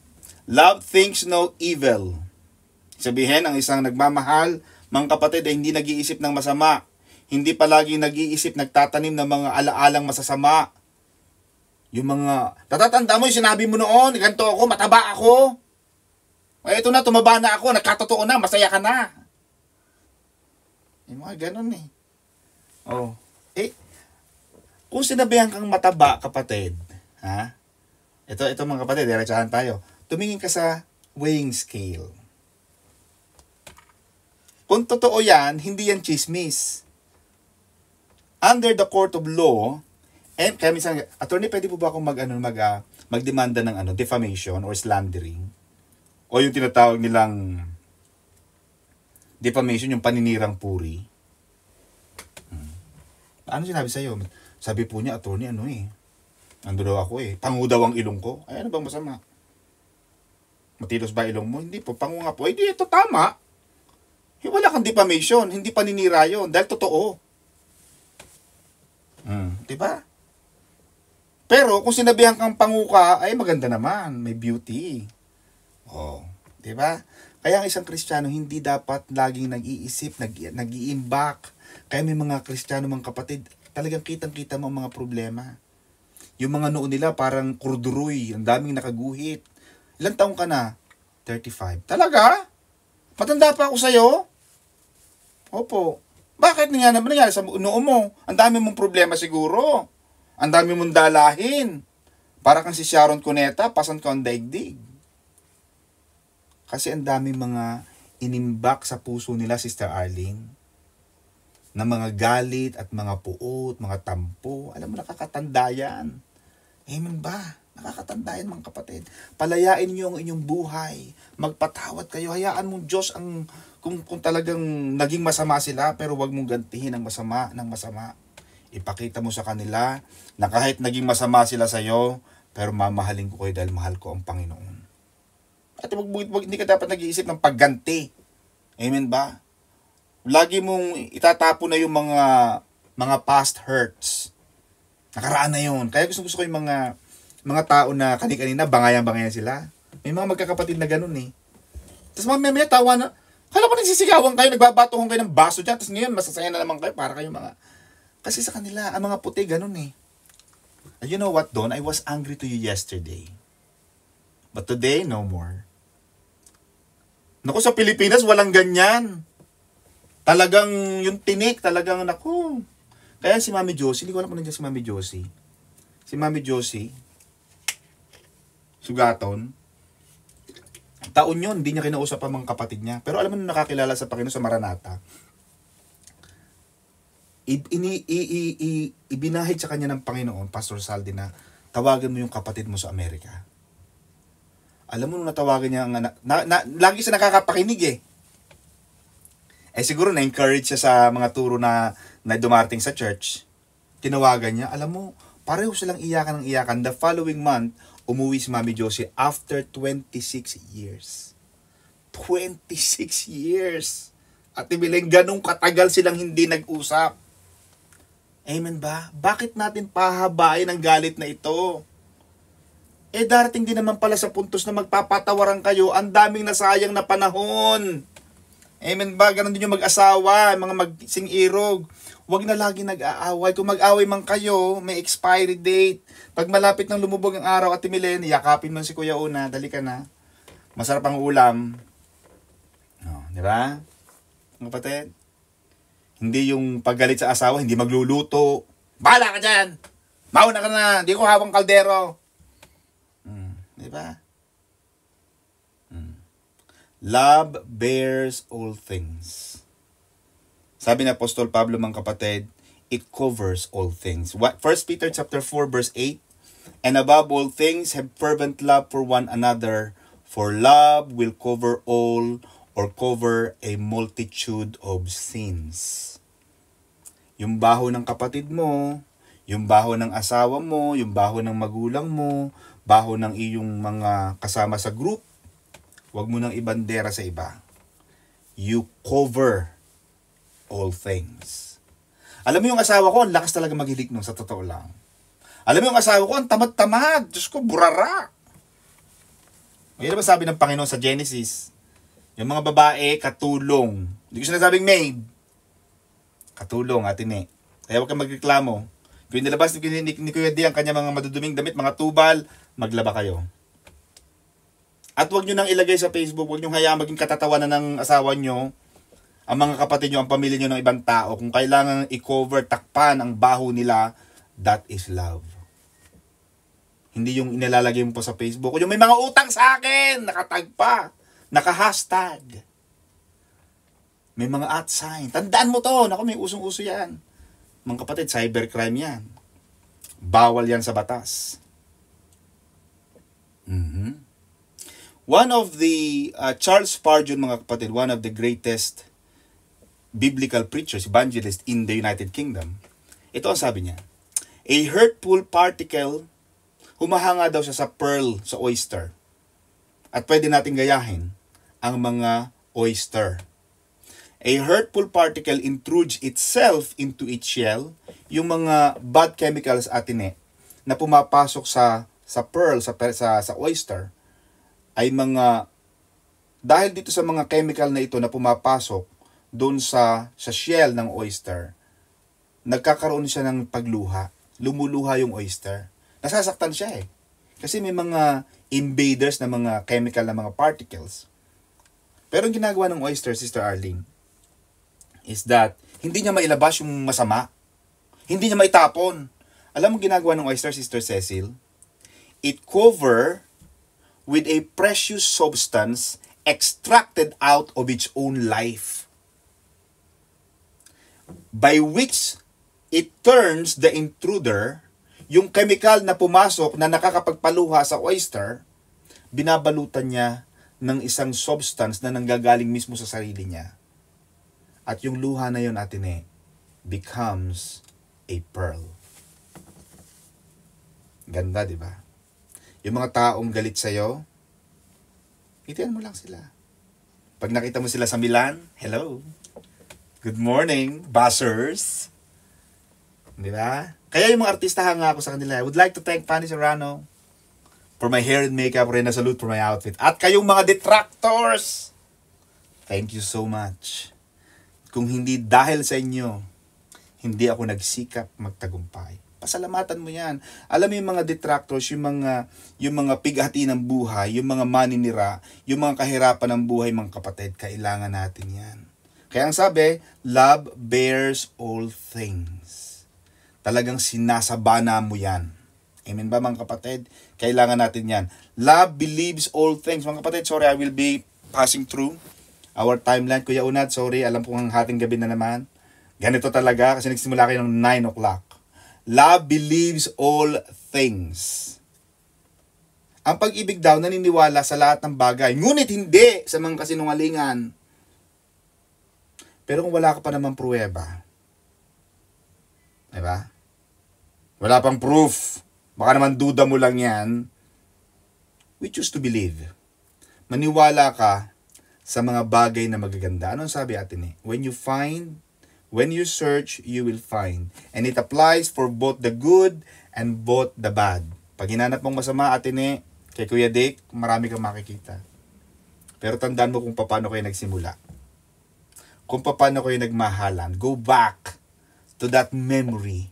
Love thinks no evil. Sabihin, ang isang nagmamahal, mga kapatid, ay hindi nag-iisip ng masama. Hindi palagi nag-iisip, nagtatanim ng mga alaalang masasama. Yung mga, tatatanda mo yung sinabi mo noon, ganito ako, mataba ako. Ay, ito na, tumaba na ako, nagkatotoo na, masaya ka na. Yung mga ganun kung sinabihan kang mataba, kapatid, ito mga kapatid, diretsahan tayo. Tumingin ka sa weighing scale. Kung totoo yan, hindi yan chismis. Under the court of law, kaya minsan, attorney, pwede po ba akong magdemanda ng defamation or slandering? O yung tinatawag nilang defamation, yung paninirang puri. Ano sinabi sa'yo? Sabi po niya, attorney, ando daw ako pangu daw ang ilong ko. Ay, ano bang masama? Matilos ba ilong mo? Hindi po, pangu nga po. Di, ito tama. Wala kang defamation, hindi paninira yun, dahil totoo. Diba? Pero, kung sinabihan kang pangu ka, ay maganda naman, may beauty. Diba? Kaya ang isang Kristiyano hindi dapat laging nag-iisip, nag-iimbak. Kaya may mga Kristiyano, mga kapatid, talagang kitang-kita mo ang mga problema. Yung mga noon nila parang kurduroy, ang daming nakaguhit. Ilang taong ka na? 35. Talaga? Matanda pa ako sa'yo? Opo. Bakit nangyari sa noo mo? Ang dami mong problema siguro. Ang dami mong dalahin. Para kang si Sharon Cuneta, pasan ka ang daigdig. Kasi ang dami mga inimbak sa puso nila, Sister Arlene, na mga galit at mga puot, mga tampo. Alam mo, nakakatanda yan. Amen ba? Nakakatanda yan, mga kapatid. Palayain niyo ang inyong buhay. Magpatawad kayo. Hayaan mo Diyos kung talagang naging masama sila, pero wag mong gantihin ang masama ng masama. Ipakita mo sa kanila na kahit naging masama sila sa'yo, pero mamahalin ko kayo dahil mahal ko ang Panginoon. At hindi ka dapat nag-iisip ng pagganti. Amen ba? lagi mong itatapon na yung mga past hurts. Nakaraan na yun. Kaya gusto ko yung mga tao na kani-kanina, bangayan-bangayan sila. May mga magkakapatid na ganun eh. Tapos mamaya tawa na, kala ko nagsisigawan kayo, nagbabatuhan kayo ng baso dyan, tapos ngayon masasaya na naman kayo para kayo mga... Kasi sa kanila, ang mga puti ganun eh. And you know what, Don? I was angry to you yesterday. But today, no more. Naku, sa Pilipinas, walang ganyan. Talagang yung tinik, talagang naku. Kaya si Mami Josie, hindi ko alam kung nandiyan si Mami Josie. Si Mami Josie, Sugaton, taon yun, hindi niya kinausap ang mga kapatid niya. Pero alam mo nung nakakilala sa Panginoon sa Maranata, ibinahid sa kanya ng Panginoon, Pastor Saldi, na tawagan mo yung kapatid mo sa Amerika. Alam mo nung natawagan niya ang anak, lagi siya nakakapakinig eh. Eh siguro na-encourage siya sa mga turo na dumarating sa church. Tinawagan niya, alam mo, pareho silang iyakan ng iyakan. The following month, umuwi si Mami Josie after 26 years. 26 years. At ibiling ganong katagal silang hindi nag-usap. Amen ba? Bakit natin pahabain ang galit na ito? Eh darating din naman pala sa puntos na magpapatawaran kayo, ang daming nasayang na panahon. Amen ba? Ganon din yung mag-asawa, mga magsing-irog. Huwag na lagi nag-aaway. Kung mag-away man kayo, may expiry date. Pag malapit ng lumubog ang araw at Milen, yakapin mo si Kuya Una, dali ka na. Masarap ang ulam. Oh, di ba? Mga kapatid? Hindi yung paggalit sa asawa, hindi magluluto. Bahala ka dyan! Mauna ka na! Hindi ko hawang kaldero. Di ba? Love bears all things. Sabi ni Apostol Pablo, mga kapatid, it covers all things. 1 Peter chapter 4 verse 8, and above all things, have fervent love for one another, for love will cover all or cover a multitude of sins. Yung baho ng kapatid mo, yung baho ng asawa mo, yung baho ng magulang mo, baho ng iyong mga kasama sa group, huwag mo nang ibandera sa iba. You cover all things. Alam mo yung asawa ko, ang lakas talaga maghilik nun, sa totoo lang. Alam mo yung asawa ko, ang tamad-tamad. Diyos ko, burara. Ngayon ba sabi ng Panginoon sa Genesis? Yung mga babae, katulong. Hindi ko sinasabing maid. Katulong, atin eh. Kaya huwag kang magreklamo. Kung nilabas ni Kuya D ang kanya mga maduduming damit, mga tubal, maglaba kayo. At huwag nyo nang ilagay sa Facebook, huwag nyo hayaan maging katatawanan ng asawa nyo, ang mga kapatid nyo, ang pamilya nyo ng ibang tao. Kung kailangan i-cover, takpan ang baho nila, that is love. Hindi yung inilalagay mo pa sa Facebook. Yung may mga utang sa akin, nakatag pa, naka-hashtag. May mga @sign. Tandaan mo to, naku, may usong-uso yan. Mga kapatid, cybercrime yan. Bawal yan sa batas. One of the, Charles Spurgeon, mga kapatid, one of the greatest biblical preachers, evangelist in the United Kingdom, ito ang sabi niya, a hurtful particle, humahanga daw siya sa pearl, sa oyster. At pwede natin gayahin ang mga oyster. A hurtful particle intrudes itself into its shell, yung mga bad chemicals atine na pumapasok sa pearl, sa oyster, ay mga, dahil dito sa mga chemical na ito na pumapasok doon sa shell ng oyster, nagkakaroon siya ng pagluha. Lumuluha yung oyster. Nasasaktan siya eh. Kasi may mga invaders na mga chemical na mga particles. Pero ang ginagawa ng oyster, Sister Arlene, is that hindi niya mailabas yung masama. Hindi niya maitapon. Alam mo ginagawa ng oyster, Sister Cecil? It cover with a precious substance extracted out of its own life, by which it turns the intruder, yung chemical na pumasok na nakakapagpaluha sa oyster, binabalutan niya ng isang substance na nanggagaling mismo sa sarili niya. At yung luha na yun, atine, becomes a pearl. Ganda, di ba? Yung mga taong galit sa'yo, itian mo lang sila. Pag nakita mo sila sa Milan, hello, Good morning, buzzers. Di ba? Kaya yung mga artista hanga ako sa kanila. I would like to thank Fanny Serrano for my hair and makeup. Rena Salute for my outfit. At kayong mga detractors, thank you so much. Kung hindi dahil sa inyo, hindi ako nagsikap magtagumpay. Pasalamatan mo yan. Alam mo yung mga detractors, yung mga pighati ng buhay, yung mga maninira, yung mga kahirapan ng buhay, mga kapatid, kailangan natin yan. Kaya ang sabi, love bears all things. Talagang sinasabana mo yan. Amen ba mga kapatid? Kailangan natin yan. Love believes all things. Mga kapatid, sorry, I will be passing through our timeline. Kuya Unad, sorry, alam po ang hating gabi na naman. Ganito talaga kasi nagsimula kayo ng 9 o'clock. Love believes all things. Ang pag-ibig daw naniniwala sa lahat ng bagay, ngunit hindi sa mga kasinungalingan. Pero kung wala ka pa naman pruweba, diba? Wala pang proof, baka naman duda mo lang yan, we choose to believe. Maniwala ka sa mga bagay na magaganda. Anong sabi atin eh? When you search, you will find. And it applies for both the good and both the bad. Pag hinanap mong masama, atin kay Kuya Dick, marami kang makikita. Pero tandaan mo kung paano kayo nagsimula. Kung paano kayo nagmahalan. Go back to that memory,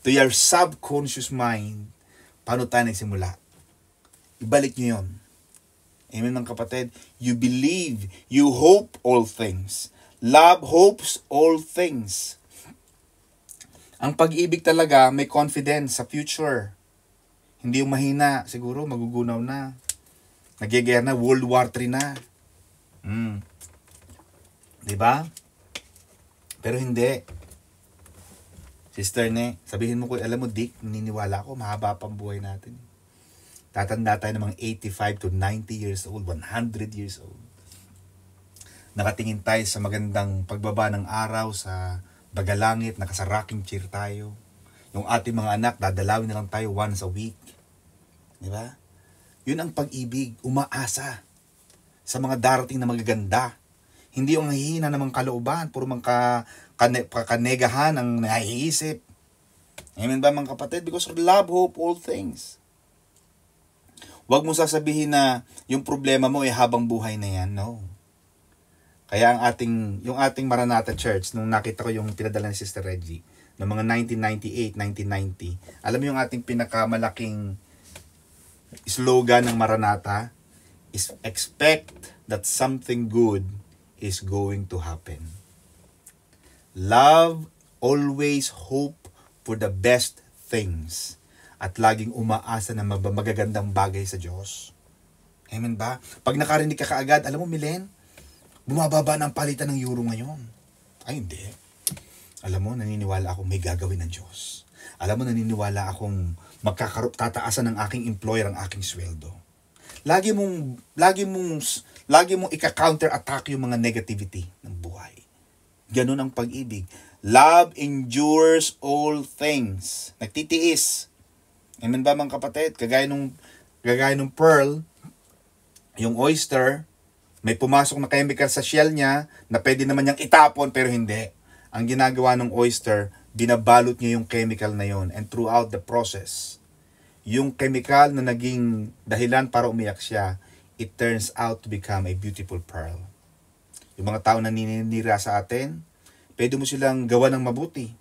to your subconscious mind. Paano tayo nagsimula? Ibalik nyo yun. Amen mga kapatid. You believe, you hope all things. Love hopes all things. Ang pag-ibig talaga may confidence sa future. Hindi yung mahina. Siguro magugunaw na. Nagyayaya na. World War III na. Diba? Pero hindi. Sister Ne, sabihin mo ko, alam mo Dick, naniniwala ko, mahaba pang buhay natin. Tatanda tayo ng mga 85 to 90 years old, 100 years old. Nakatingin tayo sa magandang pagbaba ng araw sa bagalangit, nakasaraking cheer tayo. Yung ating mga anak, dadalawin na lang tayo once a week. Di ba? Yun ang pag-ibig, umaasa sa mga darating na magaganda. Hindi yung hihina namang kalooban, puro mga kanegahan ang naiisip. Amen ba mga kapatid? Because love hope all things. Huwag mo sasabihin na yung problema mo ay habang buhay na yan. No. Kaya yung ating Maranatha Church, nung nakita ko yung pinadala ni Sister Reggie, noong mga 1998, 1990, alam mo yung ating pinakamalaking slogan ng Maranatha is expect that something good is going to happen. Love always hope for the best things at laging umaasa na magagandang bagay sa Diyos. Amen ba? Pag nakarinig ka kaagad, alam mo Milen, bumababa ng palitan ng euro ngayon. Ay, hindi. Alam mo, naniniwala ako may gagawin ng Diyos. Alam mo, naniniwala akong tataasan ng aking employer ang aking sweldo. Lagi mong ika-counter-attack yung mga negativity ng buhay. Ganun ang pag-ibig. Love endures all things. Nagtitiis. Amen ba mga kapatid? Kagaya nung pearl, yung oyster, may pumasok na chemical sa shell niya na pwede naman niyang itapon pero hindi. Ang ginagawa ng oyster, binabalot niya yung chemical na yon. And throughout the process, yung chemical na naging dahilan para umiyak siya, it turns out to become a beautiful pearl. Yung mga tao na naninira sa atin, pwede mo silang gawa ng mabuti.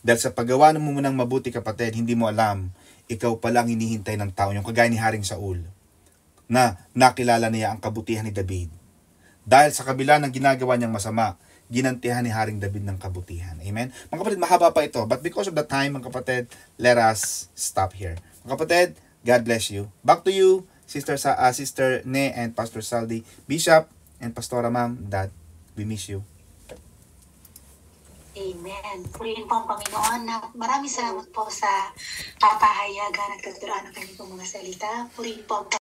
Dahil sa paggawa mo ng mabuti kapatid, hindi mo alam, ikaw palang hinihintay ng tao. Yung kagaya ni Haring Saul, na nakilala niya ang kabutihan ni David. Dahil sa kabila ng ginagawa niyang masama, ginantihan ni Haring David ng kabutihan. Amen? Mga kapatid, mahaba pa ito. But because of the time, mga kapatid, let us stop here. Mga kapatid, God bless you. Back to you, Sister Ne and Pastor Saldi, Bishop and Pastora Ma'am, Dad, we miss you. Amen. Purihin po ang Panginoon na maraming salamat po sa papahayagan at katuruan ng kanyang mga salita. Purihin po ang